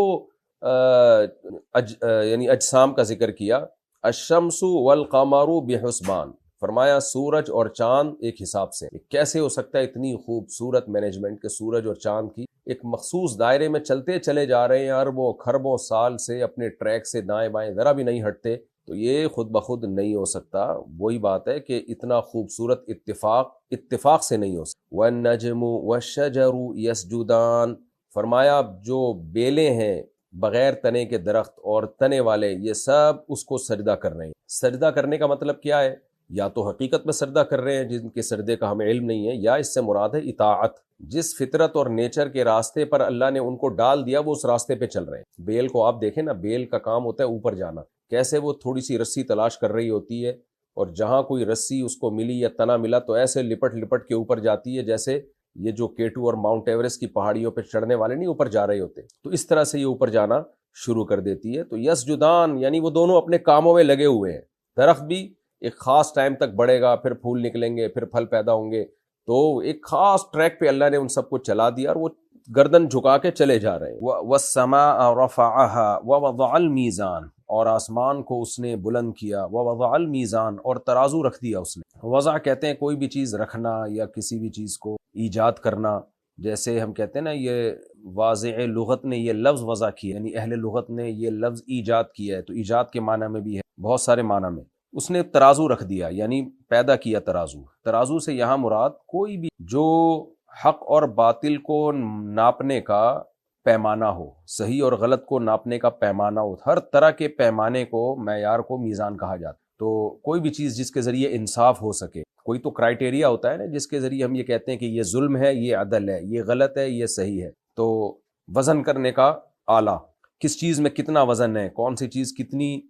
یعنی اجسام کا ذکر کیا، الشمس والقمر بحسبان، فرمایا سورج اور چاند ایک حساب سے۔ کیسے ہو سکتا ہے اتنی خوبصورت مینجمنٹ کہ سورج اور چاند کی ایک مخصوص دائرے میں چلتے چلے جا رہے ہیں، اربوں خربوں سال سے اپنے ٹریک سے دائیں بائیں ذرا بھی نہیں ہٹتے؟ تو یہ خود بخود نہیں ہو سکتا۔ وہی بات ہے کہ اتنا خوبصورت اتفاق سے نہیں ہو سکتا۔ والنجم والشجر یسجدان، فرمایا جو بیلیں ہیں بغیر تنے کے درخت اور تنے والے، یہ سب اس کو سجدہ کر رہے ہیں۔ سجدہ کرنے کا مطلب کیا ہے؟ یا تو حقیقت میں سجدہ کر رہے ہیں جن کے سجدے کا ہمیں علم نہیں ہے، یا اس سے مراد ہے اطاعت۔ جس فطرت اور نیچر کے راستے پر اللہ نے ان کو ڈال دیا وہ اس راستے پہ چل رہے ہیں۔ بیل کو آپ دیکھیں نا، بیل کا کام ہوتا ہے اوپر جانا، کیسے وہ تھوڑی سی رسی تلاش کر رہی ہوتی ہے، اور جہاں کوئی رسی اس کو ملی یا تنا ملا تو ایسے لپٹ لپٹ کے اوپر جاتی ہے، جیسے یہ جو K2 اور ماؤنٹ ایوریسٹ کی پہاڑیوں پہ چڑھنے والے نہیں اوپر جا رہے ہوتے، تو اس طرح سے یہ اوپر جانا شروع کر دیتی ہے۔ تو یسجدان یعنی وہ دونوں اپنے کاموں میں لگے ہوئے ہیں۔ درخت بھی ایک خاص ٹائم تک بڑھے گا، پھر پھول نکلیں گے، پھر پھل پیدا ہوں گے، تو ایک خاص ٹریک پہ اللہ نے ان سب کو چلا دیا، اور وہ گردن جھکا کے چلے جا رہے ہیں۔ وَالسَّمَاءَ رَفَعَهَا وَوَضَعَ الْمِيزَانَ، اور آسمان کو اس نے بلند کیا، وَوَضَعَ الْمِيزَانَ، اور ترازو رکھ دیا اس نے۔ وضع کہتے ہیں کوئی بھی چیز رکھنا یا کسی بھی چیز کو ایجاد کرنا، جیسے ہم کہتے ہیں نا یہ واضع لغت نے یہ لفظ وضع کیا، یعنی اہل لغت نے یہ لفظ ایجاد کیا ہے، تو ایجاد کے معنی میں بھی ہے، بہت سارے معنی میں۔ اس نے ترازو رکھ دیا یعنی پیدا کیا ترازو۔ ترازو سے یہاں مراد کوئی بھی جو حق اور باطل کو ناپنے کا پیمانہ ہو، صحیح اور غلط کو ناپنے کا پیمانہ ہو، ہر طرح کے پیمانے کو، معیار کو میزان کہا جاتا ہے۔ تو کوئی بھی چیز جس کے ذریعے انصاف ہو سکے، کوئی تو کرائٹیریا ہوتا ہے نا جس کے ذریعے ہم یہ کہتے ہیں کہ یہ ظلم ہے، یہ عدل ہے، یہ غلط ہے، یہ صحیح ہے۔ تو وزن کرنے کا آلہ، کس چیز میں کتنا وزن ہے، کون سی چیز کتنی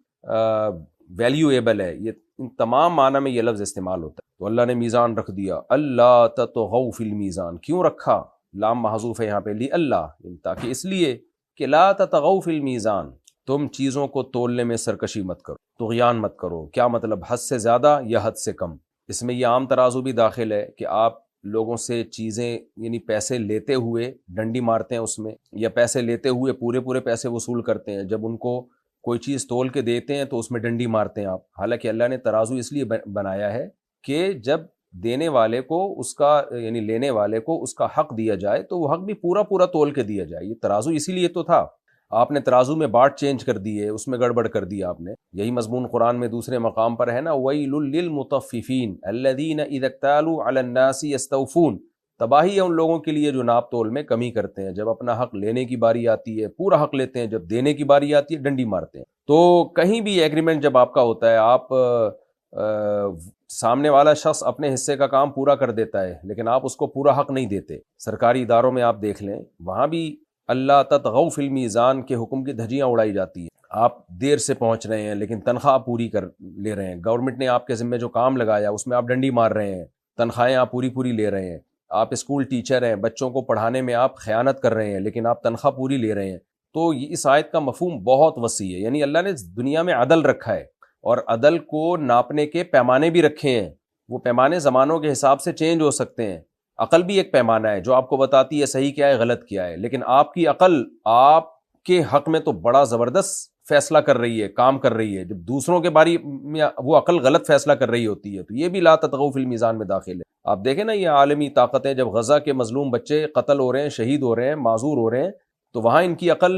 ویلیویبل ہے، یہ ان تمام معنی میں یہ لفظ استعمال ہوتا ہے۔ تو اللہ نے میزان رکھ دیا۔ اللہ تطغوا فی المیزان، کیوں رکھا؟ لام محذوف ہے یہاں پہ، لی اللہ، تاکہ اس لیے کہ لا تطغوا فی المیزان، تم چیزوں کو تولنے میں سرکشی مت کرو، طغیان مت کرو۔ کیا مطلب؟ حد سے زیادہ یا حد سے کم۔ اس میں یہ عام ترازو بھی داخل ہے کہ آپ لوگوں سے چیزیں یعنی پیسے لیتے ہوئے ڈنڈی مارتے ہیں اس میں، یا پیسے لیتے ہوئے پورے پیسے وصول کرتے ہیں، جب ان کو کوئی چیز تول کے دیتے ہیں تو اس میں ڈنڈی مارتے ہیں آپ۔ حالانکہ اللہ نے ترازو اس لیے بنایا ہے کہ جب دینے والے کو اس کا یعنی لینے والے کو اس کا حق دیا جائے تو وہ حق بھی پورا تول کے دیا جائے۔ یہ ترازو اسی لیے تو تھا۔ آپ نے ترازو میں باٹ چینج کر دی ہے، اس میں گڑبڑ کر دیا آپ نے۔ یہی مضمون قرآن میں دوسرے مقام پر ہے نا، وَيْلٌ لِّلْمُطَفِّفِينَ الَّذِينَ إِذَا اكْتَالُوا عَلَى النَّاسِ يَسْتَوْفُونَ، تباہی ہے ان لوگوں کے لیے جو ناپ تول میں کمی کرتے ہیں، جب اپنا حق لینے کی باری آتی ہے پورا حق لیتے ہیں، جب دینے کی باری آتی ہے ڈنڈی مارتے ہیں۔ تو کہیں بھی ایگریمنٹ جب آپ کا ہوتا ہے، آپ سامنے والا شخص اپنے حصے کا کام پورا کر دیتا ہے لیکن آپ اس کو پورا حق نہیں دیتے۔ سرکاری اداروں میں آپ دیکھ لیں، وہاں بھی اللہ تطغوا فی المیزان کے حکم کی دھجیاں اڑائی جاتی ہیں۔ آپ دیر سے پہنچ رہے ہیں لیکن تنخواہ پوری کر لے رہے ہیں، گورنمنٹ نے آپ کے ذمہ جو کام لگایا اس میں آپ ڈنڈی مار رہے ہیں، تنخواہیں آپ پوری لے رہے ہیں۔ آپ اسکول ٹیچر ہیں، بچوں کو پڑھانے میں آپ خیانت کر رہے ہیں لیکن آپ تنخواہ پوری لے رہے ہیں۔ تو اس آیت کا مفہوم بہت وسیع ہے، یعنی اللہ نے دنیا میں عدل رکھا ہے اور عدل کو ناپنے کے پیمانے بھی رکھے ہیں۔ وہ پیمانے زمانوں کے حساب سے چینج ہو سکتے ہیں. عقل بھی ایک پیمانہ ہے جو آپ کو بتاتی ہے صحیح کیا ہے غلط کیا ہے، لیکن آپ کی عقل آپ کے حق میں تو بڑا زبردست فیصلہ کر رہی ہے، کام کر رہی ہے. جب دوسروں کے بارے میں وہ عقل غلط فیصلہ کر رہی ہوتی ہے تو یہ بھی لا تطغوا فی المیزان میں داخل ہے. آپ دیکھیں نا یہ عالمی طاقتیں جب غزہ کے مظلوم بچے قتل ہو رہے ہیں، شہید ہو رہے ہیں، معذور ہو رہے ہیں، تو وہاں ان کی عقل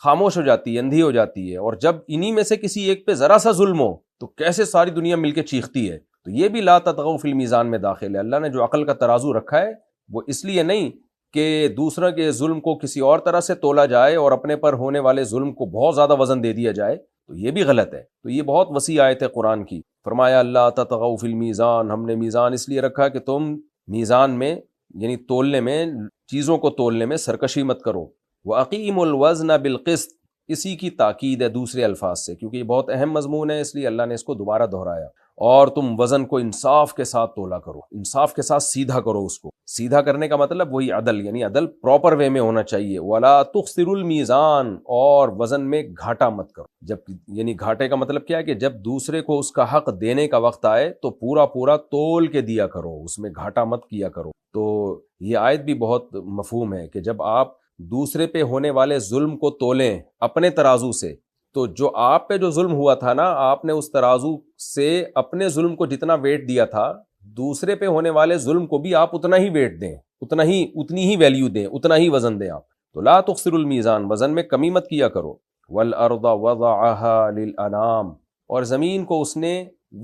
خاموش ہو جاتی ہے، اندھی ہو جاتی ہے. اور جب انہی میں سے کسی ایک پہ ذرا سا ظلم ہو تو کیسے ساری دنیا مل کے چیختی ہے. تو یہ بھی لا تطغوا فی المیزان میں داخل ہے. اللہ نے جو عقل کا ترازو رکھا ہے وہ اس لیے نہیں کہ دوسرے کے ظلم کو کسی اور طرح سے تولا جائے اور اپنے پر ہونے والے ظلم کو بہت زیادہ وزن دے دیا جائے، تو یہ بھی غلط ہے. تو یہ بہت وسیع آیت ہے قرآن کی. فرمایا اللہ تطغوا فی المیزان، ہم نے میزان اس لیے رکھا کہ تم میزان میں یعنی تولنے میں، چیزوں کو تولنے میں سرکشی مت کرو. وَأَقِیمُوا الْوَزْنَ بِالْقِسْطِ، اسی کی تاکید ہے دوسرے الفاظ سے، کیونکہ یہ بہت اہم مضمون ہے اس لیے اللہ نے اس کو دوبارہ دہرایا. اور تم وزن کو انصاف کے ساتھ تولا کرو، انصاف کے ساتھ سیدھا کرو. اس کو سیدھا کرنے کا مطلب وہی عدل، یعنی عدل پراپر وے میں ہونا چاہیے. وَلَا تُخْسِرُوا الْمِيزَانَ، اور وزن میں گھاٹا مت کرو. جب یعنی گھاٹے کا مطلب کیا ہے کہ جب دوسرے کو اس کا حق دینے کا وقت آئے تو پورا پورا تول کے دیا کرو، اس میں گھاٹا مت کیا کرو. تو یہ آیت بھی بہت مفہوم ہے کہ جب آپ دوسرے پہ ہونے والے ظلم کو تولیں اپنے ترازو سے، تو جو آپ پہ جو ظلم ہوا تھا نا، آپ نے اس ترازو سے اپنے ظلم کو جتنا ویٹ دیا تھا، دوسرے پہ ہونے والے ظلم کو بھی آپ اتنا ہی ویٹ دیں، اتنی ہی ویلیو دیں، اتنا ہی وزن دیں آپ. تو لا تخسروا المیزان، وزن میں کمی مت کیا کرو. والارض وضعها للانام، اور زمین کو اس نے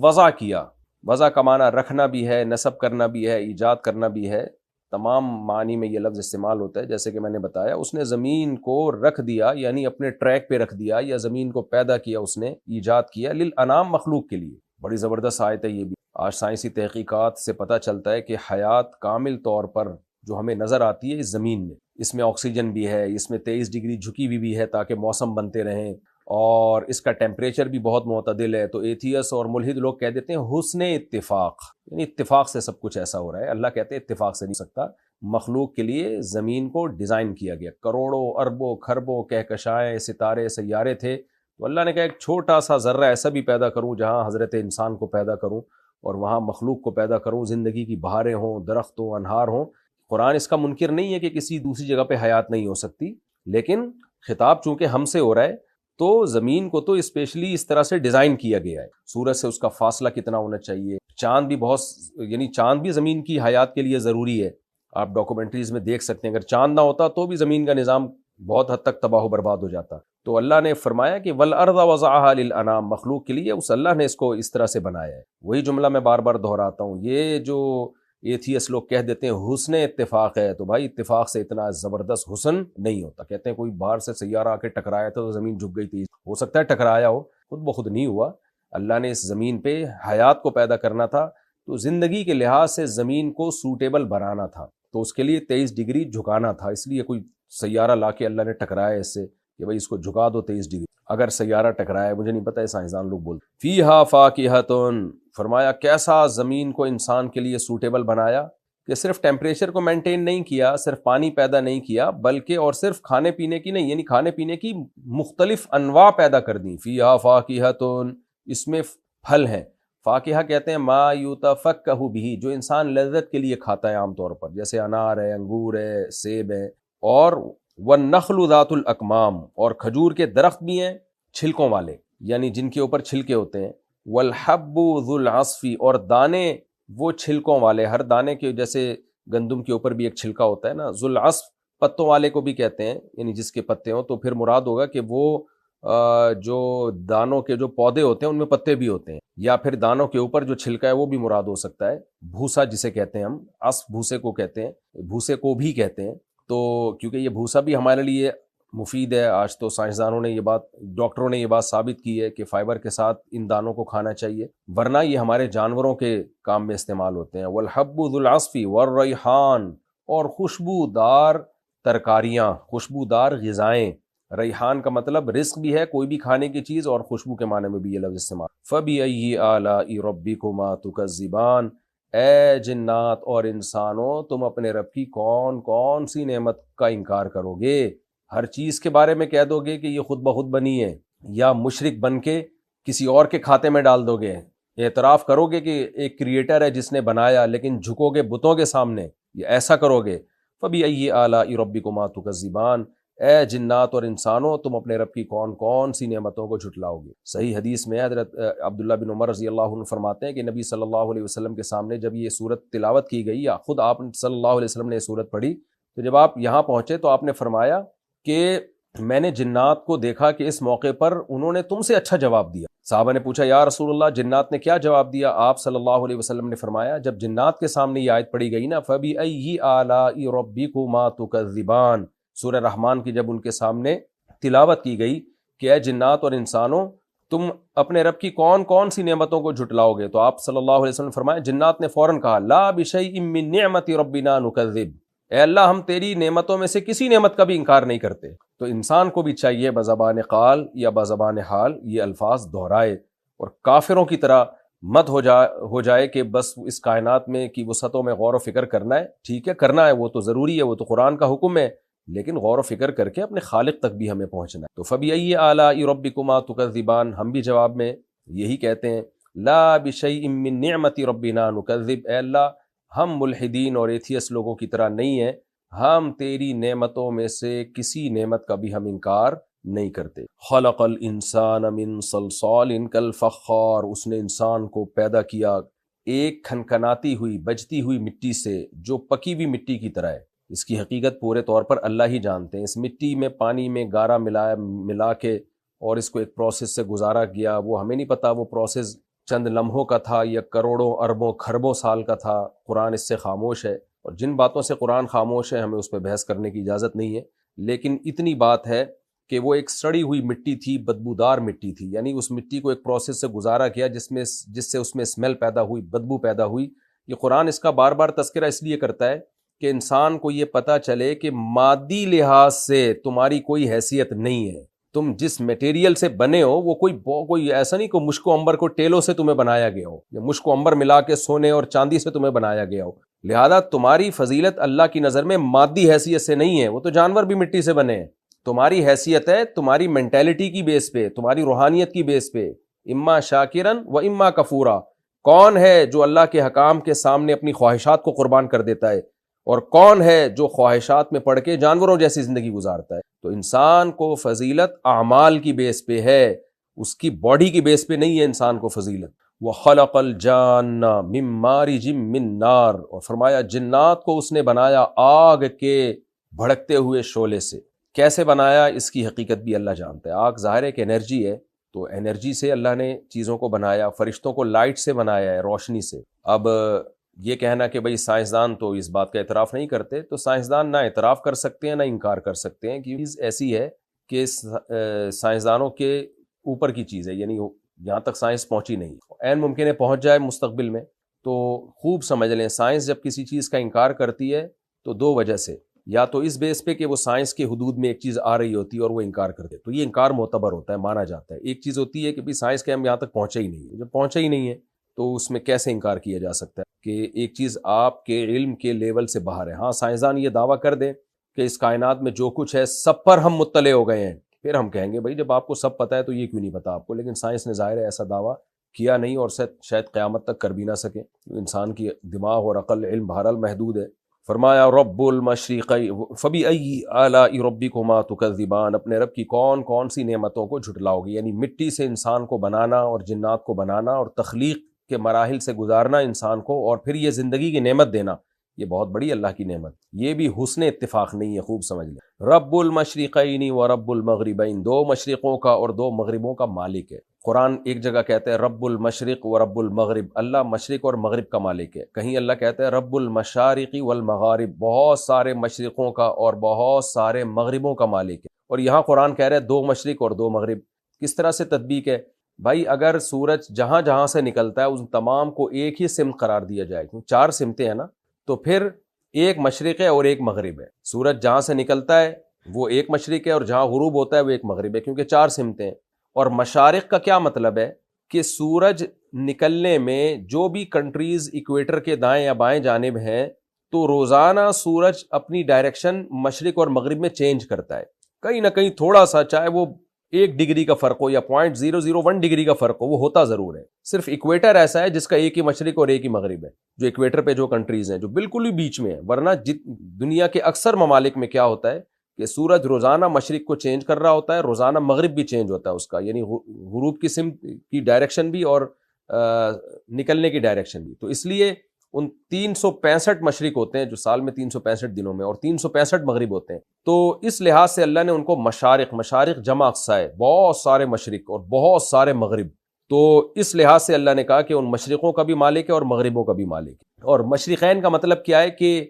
وضع کیا. وضع کا معنی رکھنا بھی ہے، نصب کرنا بھی ہے، ایجاد کرنا بھی ہے. تمام معنی میں یہ لفظ استعمال ہوتا ہے. جیسے کہ میں نے بتایا اس نے زمین کو رکھ دیا، یعنی اپنے ٹریک پہ رکھ دیا، یا زمین کو پیدا کیا، اس نے ایجاد کیا. للانام، مخلوق کے لیے. بڑی زبردست آیت ہے یہ بھی. آج سائنسی تحقیقات سے پتہ چلتا ہے کہ حیات کامل طور پر جو ہمیں نظر آتی ہے اس زمین میں، اس میں آکسیجن بھی ہے، اس میں 23 ڈگری جھکی ہوئی بھی ہے تاکہ موسم بنتے رہیں، اور اس کا ٹیمپریچر بھی بہت معتدل ہے. تو ایتھیس اور ملحد لوگ کہہ دیتے ہیں حسن اتفاق، یعنی اتفاق سے سب کچھ ایسا ہو رہا ہے. اللہ کہتے ہیں اتفاق سے نہیں سکتا. مخلوق کے لیے زمین کو ڈیزائن کیا گیا. کروڑوں اربوں خربوں کہکشائیں ستارے سیارے تھے، تو اللہ نے کہا ایک چھوٹا سا ذرہ ایسا بھی پیدا کروں جہاں حضرت انسان کو پیدا کروں، اور وہاں مخلوق کو پیدا کروں، زندگی کی بہاریں ہوں، درخت ہوں، انہار ہوں. قرآن اس کا منکر نہیں ہے کہ کسی دوسری جگہ پہ حیات نہیں ہو سکتی، لیکن خطاب چونکہ ہم سے ہو رہا ہے تو زمین کو تو اسپیشلی اس طرح سے ڈیزائن کیا گیا ہے. سورج سے اس کا فاصلہ کتنا ہونا چاہیے. چاند بھی بہت، یعنی چاند بھی زمین کی حیات کے لیے ضروری ہے. آپ ڈاکومنٹریز میں دیکھ سکتے ہیں اگر چاند نہ ہوتا تو بھی زمین کا نظام بہت حد تک تباہ و برباد ہو جاتا. تو اللہ نے فرمایا کہ والارض وضعها للانام، مخلوق کے لیے اس اللہ نے اس کو اس طرح سے بنایا ہے. وہی جملہ میں بار بار دہراتا ہوں. یہ جو ایتھیس لوگ کہہ دیتے ہیں حسن اتفاق ہے، تو بھائی اتفاق سے اتنا زبردست حسن نہیں ہوتا. کہتے ہیں کوئی باہر سے سیارہ آ کے ٹکرایا تھا تو زمین جھک گئی تھی. ہو سکتا ہے ٹکرایا ہو، خود بخود نہیں ہوا. اللہ نے اس زمین پہ حیات کو پیدا کرنا تھا تو زندگی کے لحاظ سے زمین کو سوٹیبل بنانا تھا، تو اس کے لیے 23 ڈگری جھکانا تھا. اس لیے کوئی سیارہ لا کے اللہ نے ٹکرایا اس سے کہ بھائی اس کو جھکا دو 23 ڈگری. اگر سیارہ ٹکرایا، مجھے نہیں پتا، سائنسدان لوگ بولتے. فیہا فاکہۃ، فرمایا کیسا زمین کو انسان کے لیے سوٹیبل بنایا کہ صرف ٹیمپریچر کو مینٹین نہیں کیا، صرف پانی پیدا نہیں کیا، بلکہ اور صرف کھانے پینے کی نہیں، یعنی کھانے پینے کی مختلف انواع پیدا کر دیں. فیہا فاکہۃ، اس میں پھل ہیں. فاکہہ کہتے ہیں ما یتفکہ بہ، جو انسان لذت کے لیے کھاتا ہے عام طور پر، جیسے انار ہے، انگور ہے، سیب ہے. اور والنخل ذات الاکمام، اور کھجور کے درخت بھی ہیں چھلکوں والے، یعنی جن کے اوپر چھلکے ہوتے ہیں. والحب ذو العصف، اور دانے وہ چھلکوں والے، ہر دانے کے جیسے گندم کے اوپر بھی ایک چھلکا ہوتا ہے نا. ذو العصف پتوں والے کو بھی کہتے ہیں، یعنی جس کے پتے ہوں. تو پھر مراد ہوگا کہ وہ جو دانوں کے جو پودے ہوتے ہیں ان میں پتے بھی ہوتے ہیں، یا پھر دانوں کے اوپر جو چھلکا ہے وہ بھی مراد ہو سکتا ہے. بھوسا جسے کہتے ہیں ہم، عصف بھوسے کو کہتے ہیں، بھوسے کو بھی کہتے ہیں. تو کیونکہ یہ بھوسا بھی ہمارے لیے مفید ہے. آج تو سائنسدانوں نے یہ بات، ڈاکٹروں نے یہ بات ثابت کی ہے کہ فائبر کے ساتھ ان دانوں کو کھانا چاہیے، ورنہ یہ ہمارے جانوروں کے کام میں استعمال ہوتے ہیں. والحب ذو العصف والریحان، اور خوشبودار ترکاریاں، خوشبودار غذائیں. ریحان کا مطلب رزق بھی ہے، کوئی بھی کھانے کی چیز، اور خوشبو کے معنی میں بھی یہ لفظ استعمال. فَبِأَيِّ آلَاءِ رَبِّكُمَا تُكَذِّبَانِ، اے جنات اور انسانوں، تم اپنے رب کی کون کون سی نعمت کا انکار کرو گے؟ ہر چیز کے بارے میں کہہ دو گے کہ یہ خود بخود بنی ہے، یا مشرک بن کے کسی اور کے کھاتے میں ڈال دو گے. اعتراف کرو گے کہ ایک کریٹر ہے جس نے بنایا، لیکن جھکو گے بتوں کے سامنے، یہ ایسا کرو گے، فَبِأَيِّ آلَاءِ رَبِّكُمَا تُكَذِّبَانِ، اے جنات اور انسانوں تم اپنے رب کی کون کون سی نعمتوں کو جھٹلاؤ گے۔ صحیح حدیث میں حضرت عبداللہ بن عمر رضی اللہ عنہ فرماتے ہیں کہ نبی صلی اللہ علیہ وسلم کے سامنے جب یہ صورت تلاوت کی گئی، یا خود آپ صلی اللہ علیہ وسلم نے یہ صورت پڑھی، تو جب آپ یہاں پہنچے تو آپ نے فرمایا کہ میں نے جنات کو دیکھا کہ اس موقع پر انہوں نے تم سے اچھا جواب دیا۔ صحابہ نے پوچھا یا رسول اللہ جنات نے کیا جواب دیا؟ آپ صلی اللہ علیہ وسلم نے فرمایا جب جنات کے سامنے یہ آیت پڑھی گئی نا، فَبِأَيِّ آلَاءِ رَبِّكُمَا تُكَذِّبَانِ، سورہ رحمان کی جب ان کے سامنے تلاوت کی گئی کہ اے جنات اور انسانوں تم اپنے رب کی کون کون سی نعمتوں کو جھٹلاؤ گے، تو آپ صلی اللہ علیہ وسلم نے فرمایا، جنات نے فوراً کہا لا بِشَيْءٍ مِّن نِعْمَةِ رَبِّنَا نُكَذِّبُ، اے اللہ ہم تیری نعمتوں میں سے کسی نعمت کا بھی انکار نہیں کرتے۔ تو انسان کو بھی چاہیے بزبان قال یا بزبان حال یہ الفاظ دہرائے، اور کافروں کی طرح مت ہو جائے کہ بس اس کائنات میں کی وسعتوں میں غور و فکر کرنا ہے، ٹھیک ہے کرنا ہے، وہ تو ضروری ہے، وہ تو قرآن کا حکم ہے، لیکن غور و فکر کر کے اپنے خالق تک بھی ہمیں پہنچنا ہے۔ تو فَبِأَيِّ آلَاءِ رَبِّكُمَا تُكَذِّبَانِ، ہم بھی جواب میں یہی کہتے ہیں لا بِشَيْءٍ مِّن نِعْمَةِ رَبِّنَا نُكَذِّبُ، اے اللہ ہم ملحدین اور ایتھیس لوگوں کی طرح نہیں ہیں، ہم تیری نعمتوں میں سے کسی نعمت کا بھی ہم انکار نہیں کرتے۔ خلق الانسان من صلصال کالفخار، اس نے انسان کو پیدا کیا ایک کھنکھناتی ہوئی بجتی ہوئی مٹی سے جو پکی ہوئی مٹی کی طرح ہے۔ اس کی حقیقت پورے طور پر اللہ ہی جانتے ہیں۔ اس مٹی میں پانی میں گارا ملا کے اور اس کو ایک پروسیس سے گزارا گیا، وہ ہمیں نہیں پتا وہ پروسیس چند لمحوں کا تھا یا کروڑوں اربوں کھربوں سال کا تھا۔ قرآن اس سے خاموش ہے، اور جن باتوں سے قرآن خاموش ہے ہمیں اس پہ بحث کرنے کی اجازت نہیں ہے، لیکن اتنی بات ہے کہ وہ ایک سڑی ہوئی مٹی تھی، بدبودار مٹی تھی، یعنی اس مٹی کو ایک پروسیس سے گزارا گیا جس سے اس میں اسمیل پیدا ہوئی، بدبو پیدا ہوئی۔ یہ قرآن اس کا بار بار تذکرہ اس لیے کرتا ہے کہ انسان کو یہ پتہ چلے کہ مادی لحاظ سے تمہاری کوئی حیثیت نہیں ہے، تم جس میٹیریل سے بنے ہو وہ کوئی ایسا نہیں کہ مشک و عنبر کو ٹیلوں سے تمہیں بنایا گیا ہو، یا مشک و عنبر ملا کے سونے اور چاندی سے تمہیں بنایا گیا ہو۔ لہذا تمہاری فضیلت اللہ کی نظر میں مادی حیثیت سے نہیں ہے، وہ تو جانور بھی مٹی سے بنے ہیں۔ تمہاری حیثیت ہے تمہاری مینٹیلٹی کی بیس پہ، تمہاری روحانیت کی بیس پہ، اما شاکرن و اما کفورا۔ کون ہے جو اللہ کے حکام کے سامنے اپنی خواہشات کو قربان کر دیتا ہے، اور کون ہے جو خواہشات میں پڑ کے جانوروں جیسی زندگی گزارتا ہے؟ تو انسان کو فضیلت اعمال کی بیس پہ ہے، اس کی باڈی کی بیس پہ نہیں ہے انسان کو فضیلت۔ وَخَلَقَ الْجَانَّ مِن مَارِجٍ مِّن نَار، اور فرمایا جنات کو اس نے بنایا آگ کے بھڑکتے ہوئے شعلے سے۔ کیسے بنایا اس کی حقیقت بھی اللہ جانتا ہے۔ آگ ظاہر ہے ایک انرجی ہے، تو انرجی سے اللہ نے چیزوں کو بنایا، فرشتوں کو لائٹ سے بنایا ہے، روشنی سے۔ اب یہ کہنا کہ بھئی سائنسدان تو اس بات کا اعتراف نہیں کرتے، تو سائنسدان نہ اعتراف کر سکتے ہیں نہ انکار کر سکتے ہیں، کہ چیز ایسی ہے کہ سائنسدانوں کے اوپر کی چیز ہے، یعنی یہاں تک سائنس پہنچی نہیں، عین ممکن ہے پہنچ جائے مستقبل میں۔ تو خوب سمجھ لیں سائنس جب کسی چیز کا انکار کرتی ہے تو دو وجہ سے، یا تو اس بیس پہ کہ وہ سائنس کے حدود میں ایک چیز آ رہی ہوتی ہے اور وہ انکار کرتے، تو یہ انکار معتبر ہوتا ہے، مانا جاتا ہے۔ ایک چیز ہوتی ہے کہ بھی سائنس کے ہم یہاں تک پہنچے ہی نہیں ہے، جب پہنچے ہی نہیں ہے تو اس میں کیسے انکار کیا جا سکتا ہے کہ ایک چیز آپ کے علم کے لیول سے باہر ہے۔ ہاں سائنسدان یہ دعویٰ کر دیں کہ اس کائنات میں جو کچھ ہے سب پر ہم مطلع ہو گئے ہیں، پھر ہم کہیں گے بھائی جب آپ کو سب پتہ ہے تو یہ کیوں نہیں پتا آپ کو؟ لیکن سائنس نے ظاہر ہے ایسا دعویٰ کیا نہیں، اور شاید قیامت تک کر بھی نہ سکے، انسان کی دماغ اور عقل علم بہرحال محدود ہے۔ فرمایا رب المشرقین فبأی آلاء ربکما تکذبان، اپنے رب کی کون کون سی نعمتوں کو جھٹلاؤ گے، یعنی مٹی سے انسان کو بنانا اور جنات کو بنانا اور تخلیق کے مراحل سے گزارنا انسان کو، اور پھر یہ زندگی کی نعمت دینا، یہ بہت بڑی اللہ کی نعمت، یہ بھی حسن اتفاق نہیں ہے، خوب سمجھ لیں۔ رب المشرقین و رب المغربین، دو مشرقوں کا اور دو مغربوں کا مالک ہے۔ قرآن ایک جگہ کہتا ہے رب المشرق و رب المغرب، اللہ مشرق اور مغرب کا مالک ہے۔ کہیں اللہ کہتا ہے رب المشارق والمغارب، بہت سارے مشرقوں کا اور بہت سارے مغربوں کا مالک ہے۔ اور یہاں قرآن کہہ رہا ہے دو مشرق اور دو مغرب۔ کس طرح سے تطبیق ہے بھائی؟ اگر سورج جہاں جہاں سے نکلتا ہے ان تمام کو ایک ہی سمت قرار دیا جائے، کیونکہ چار سمتیں ہیں نا، تو پھر ایک مشرق ہے اور ایک مغرب ہے۔ سورج جہاں سے نکلتا ہے وہ ایک مشرق ہے، اور جہاں غروب ہوتا ہے وہ ایک مغرب ہے، کیونکہ چار سمتیں ہیں۔ اور مشارق کا کیا مطلب ہے کہ سورج نکلنے میں جو بھی کنٹریز ایکویٹر کے دائیں یا بائیں جانب ہیں تو روزانہ سورج اپنی ڈائریکشن مشرق اور مغرب میں چینج کرتا ہے، کہیں نہ کہیں تھوڑا سا، چاہے وہ 1 ڈگری کا فرق ہو یا 0.001 ڈگری کا فرق ہو، وہ ہوتا ضرور ہے. صرف ایکویٹر ایسا ہے جس کا ایک ہی مشرق اور ایک ہی مغرب ہے، جو ایکویٹر پہ جو کنٹریز ہیں جو بالکل ہی بیچ میں ہیں. ورنہ دنیا کے اکثر ممالک میں کیا ہوتا ہے کہ سورج روزانہ مشرق کو چینج کر رہا ہوتا ہے، روزانہ مغرب بھی چینج ہوتا ہے اس کا، یعنی غروب کی سمت کی ڈائریکشن بھی اور نکلنے کی ڈائریکشن بھی. تو اس لیے ان 365 مشرق ہوتے ہیں جو سال میں 365 دنوں میں، اور 365 مغرب ہوتے ہیں. تو اس لحاظ سے اللہ نے ان کو مشارق جمع اقصا ہے، بہت سارے مشرق اور بہت سارے مغرب. تو اس لحاظ سے اللہ نے کہا کہ ان مشرقوں کا بھی مالک ہے اور مغربوں کا بھی مالک ہے. اور مشرقین کا مطلب کیا ہے کہ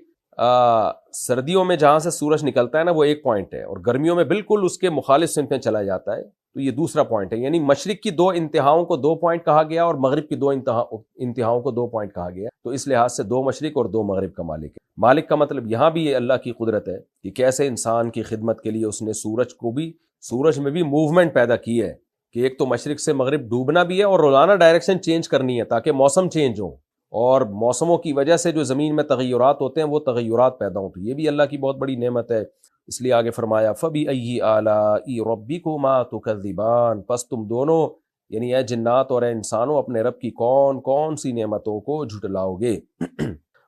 سردیوں میں جہاں سے سورج نکلتا ہے نا وہ ایک پوائنٹ ہے، اور گرمیوں میں بالکل اس کے مخالف سمت میں چلا جاتا ہے، تو یہ دوسرا پوائنٹ ہے. یعنی مشرق کی 2 انتہاؤں کو 2 پوائنٹ کہا گیا اور مغرب کی 2 انتہاؤں کو 2 پوائنٹ کہا گیا. تو اس لحاظ سے 2 مشرق اور 2 مغرب کا مالک ہے. مالک کا مطلب یہاں بھی یہ اللہ کی قدرت ہے کہ کیسے انسان کی خدمت کے لیے اس نے سورج میں بھی موومنٹ پیدا کی ہے کہ ایک تو مشرق سے مغرب ڈوبنا بھی ہے اور روزانہ ڈائریکشن چینج کرنی ہے تاکہ موسم چینج ہو، اور موسموں کی وجہ سے جو زمین میں تغیرات ہوتے ہیں وہ تغیرات پیدا ہوں. تو یہ بھی اللہ کی بہت بڑی نعمت ہے. اس لیے آگے فرمایا فَبِأَيِّ آلَاءِ رَبِّكُمَا تُكَذِّبَانِ، پس تم دونوں یعنی اے جنات اور اے انسانوں اپنے رب کی کون کون سی نعمتوں کو جھٹلاؤ گے.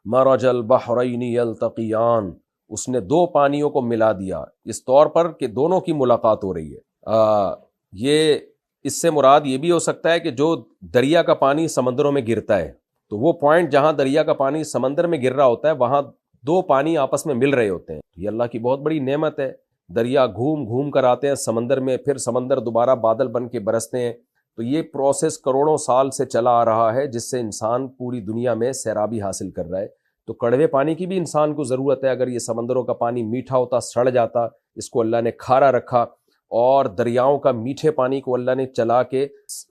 مَرَجَ الْبَحْرَيْنِ يَلْتَقِيَانِ، اس نے 2 پانیوں کو ملا دیا اس طور پر کہ دونوں کی ملاقات ہو رہی ہے. یہ اس سے مراد یہ بھی ہو سکتا ہے کہ جو دریا کا پانی سمندروں میں گرتا ہے تو وہ پوائنٹ جہاں دریا کا پانی سمندر میں گر رہا ہوتا ہے وہاں 2 پانی آپس میں مل رہے ہوتے ہیں. یہ اللہ کی بہت بڑی نعمت ہے. دریا گھوم کر آتے ہیں سمندر میں، پھر سمندر دوبارہ بادل بن کے برستے ہیں. تو یہ پروسیس کروڑوں سال سے چلا آ رہا ہے جس سے انسان پوری دنیا میں سیرابی حاصل کر رہا ہے. تو کڑوے پانی کی بھی انسان کو ضرورت ہے. اگر یہ سمندروں کا پانی میٹھا ہوتا سڑ جاتا، اس کو اللہ نے کھارا رکھا، اور دریاؤں کا میٹھے پانی کو اللہ نے چلا کے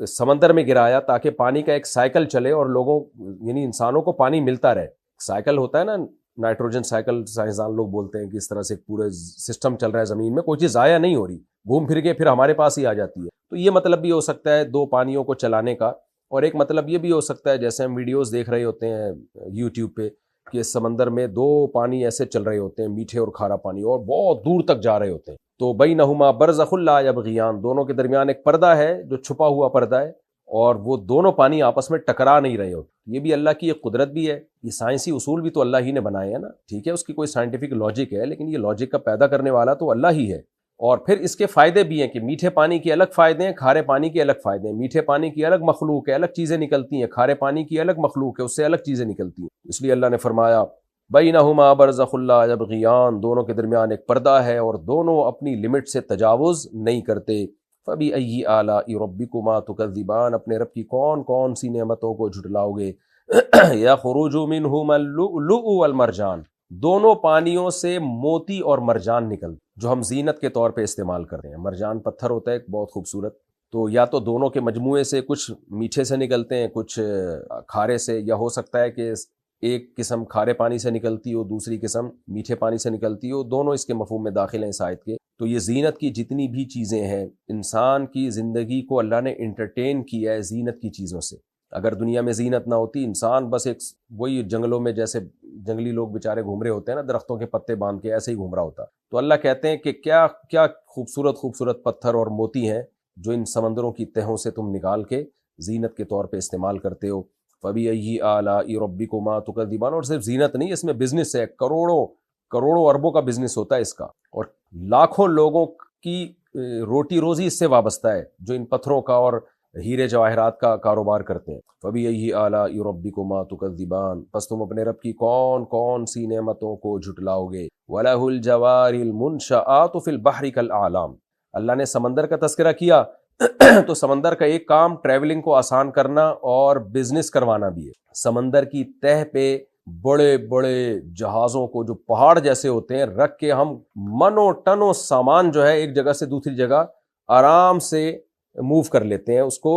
سمندر میں گرایا تاکہ پانی کا ایک سائیکل چلے اور لوگوں یعنی انسانوں کو پانی ملتا رہے. سائیکل ہوتا ہے نا، نائٹروجن سائیکل سائنسدان لوگ بولتے ہیں کہ اس طرح سے پورے سسٹم چل رہا ہے زمین میں، کوئی چیز ضائع نہیں ہو رہی، گھوم پھر کے پھر ہمارے پاس ہی آ جاتی ہے. تو یہ مطلب بھی ہو سکتا ہے 2 پانیوں کو چلانے کا. اور ایک مطلب یہ بھی ہو سکتا ہے جیسے ہم ویڈیوز دیکھ رہے ہوتے ہیں یوٹیوب پہ کہ سمندر میں 2 پانی ایسے چل رہے ہوتے ہیں، میٹھے اور کھارا پانی، اور بہت دور تک جا رہے ہوتے ہیں. تو بینہما برزخ لا یبغیان، دونوں کے درمیان ایک پردہ ہے جو چھپا ہوا پردہ ہے، اور وہ دونوں پانی آپس میں ٹکرا نہیں رہے ہوتے. یہ بھی اللہ کی ایک قدرت بھی ہے. یہ سائنسی اصول بھی تو اللہ ہی نے بنائے ہیں نا، ٹھیک ہے اس کی کوئی سائنٹیفک لاجک ہے لیکن یہ لاجک کا پیدا کرنے والا تو اللہ ہی ہے. اور پھر اس کے فائدے بھی ہیں کہ میٹھے پانی کے الگ فائدے ہیں، کھارے پانی کے الگ فائدے ہیں. میٹھے پانی کی الگ مخلوق ہے، الگ چیزیں نکلتی ہیں، کھارے پانی کی الگ مخلوق ہے، اس سے الگ چیزیں نکلتی ہیں. اس لیے اللہ نے فرمایا بینہما برزخ لا یبغیان، دونوں کے درمیان ایک پردہ ہے اور دونوں اپنی لمٹ سے تجاوز نہیں کرتے. فَبِأَيِّ آلَاءِ رَبِّكُمَا تُكَذِّبَانِ، اپنے رب کی کون کون سی نعمتوں کو جھٹلاؤ گے. يَخْرُجُ مِنْهُمَا اللُّؤْلُؤُ وَالْمَرْجَانُ، دونوں پانیوں سے موتی اور مرجان نکل جو ہم زینت کے طور پہ استعمال کرتے ہیں. مرجان پتھر ہوتا ہے ایک بہت خوبصورت. تو یا تو دونوں کے مجموعے سے کچھ میٹھے سے نکلتے ہیں، کچھ کھارے سے، یا ہو سکتا ہے کہ ایک قسم کھارے پانی سے نکلتی ہو، دوسری قسم میٹھے پانی سے نکلتی ہو. دونوں اس کے مفہوم میں داخل ہیں اس آیت کے. تو یہ زینت کی جتنی بھی چیزیں ہیں، انسان کی زندگی کو اللہ نے انٹرٹین کیا ہے زینت کی چیزوں سے. اگر دنیا میں زینت نہ ہوتی، انسان بس ایک وہی جنگلوں میں جیسے جنگلی لوگ بیچارے گھوم رہے ہوتے ہیں نا درختوں کے پتے باندھ کے، ایسے ہی گھوم رہا ہوتا. تو اللہ کہتے ہیں کہ کیا کیا خوبصورت پتھر اور موتی ہیں جو ان سمندروں کی تہوں سے تم نکال کے زینت کے طور پہ استعمال کرتے ہو. فَبِأَيِّ آلَاءِ رَبِّكُمَا تُكَذِّبَانِ، اور صرف زینت نہیں، اس میں بزنس ہے، کروڑوں اربوں کا بزنس ہوتا ہے اس کا، اور لاکھوں لوگوں کی روٹی روزی اس سے وابستہ ہے جو ان پتھروں کا اور ہیرے جواہرات کا کاروبار کرتے ہیں. فَبِأَيِّ آلَاءِ رَبِّكُمَا تُكَذِّبَانِ، پس تم اپنے رب کی کون کون سی نعمتوں کو جھٹلاؤ گے. وَلَهُ الْجَوَارِ الْمُنشَآتُ فِي الْبَحْرِ كَالْأَعْلَامِ، اللہ نے سمندر کا تذکرہ کیا تو سمندر کا ایک کام ٹریولنگ کو آسان کرنا اور بزنس کروانا بھی ہے. سمندر کی تہ پہ بڑے بڑے جہازوں کو جو پہاڑ جیسے ہوتے ہیں رکھ کے ہم منوں ٹنوں سامان جو ہے ایک جگہ سے دوسری جگہ آرام سے موو کر لیتے ہیں، اس کو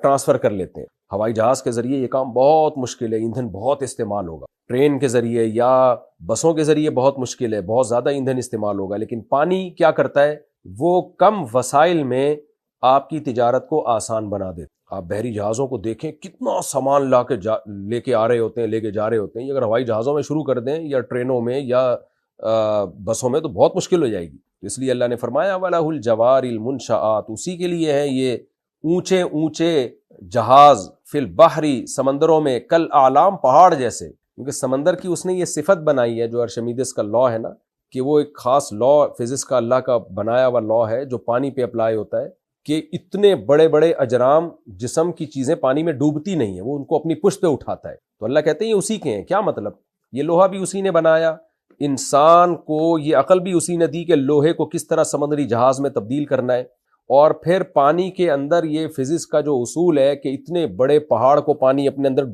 ٹرانسفر کر لیتے ہیں. ہوائی جہاز کے ذریعے یہ کام بہت مشکل ہے، ایندھن بہت استعمال ہوگا. ٹرین کے ذریعے یا بسوں کے ذریعے بہت مشکل ہے، بہت زیادہ ایندھن استعمال ہوگا. لیکن پانی کیا کرتا ہے، وہ کم وسائل میں آپ کی تجارت کو آسان بنا دیتے. آپ بحری جہازوں کو دیکھیں کتنا سامان لے کے آ رہے ہوتے ہیں، لے کے جا رہے ہوتے ہیں. یہ اگر ہوائی جہازوں میں شروع کر دیں یا ٹرینوں میں یا بسوں میں تو بہت مشکل ہو جائے گی. اس لیے اللہ نے فرمایا وَلَهُ الْجَوَارِ الْمُنشَآتُ، اسی کے لیے ہیں یہ اونچے اونچے جہاز فی البحری، سمندروں میں، کل اعلام، پہاڑ جیسے، کیونکہ سمندر کی اس نے یہ صفت بنائی ہے جو ارشمیدس کا لا ہے نا، کہ وہ ایک خاص لا فزکس کا اللہ کا بنایا ہوا لا ہے جو پانی پہ اپلائی ہوتا ہے، کہ اتنے بڑے بڑے اجرام جسم کی چیزیں پانی میں ڈوبتی نہیں ہیں، وہ ان کو اپنی پشت پہ اٹھاتا ہے. تو اللہ کہتے ہیں یہ اسی کے ہیں. کیا مطلب؟ یہ لوہا بھی اسی نے بنایا، انسان کو یہ عقل بھی اسی نے دی کہ لوہے کو کس طرح سمندری جہاز میں تبدیل کرنا ہے، اور پھر پانی کے اندر یہ فزکس کا جو اصول ہے کہ اتنے بڑے پہاڑ کو پانی اپنے اندر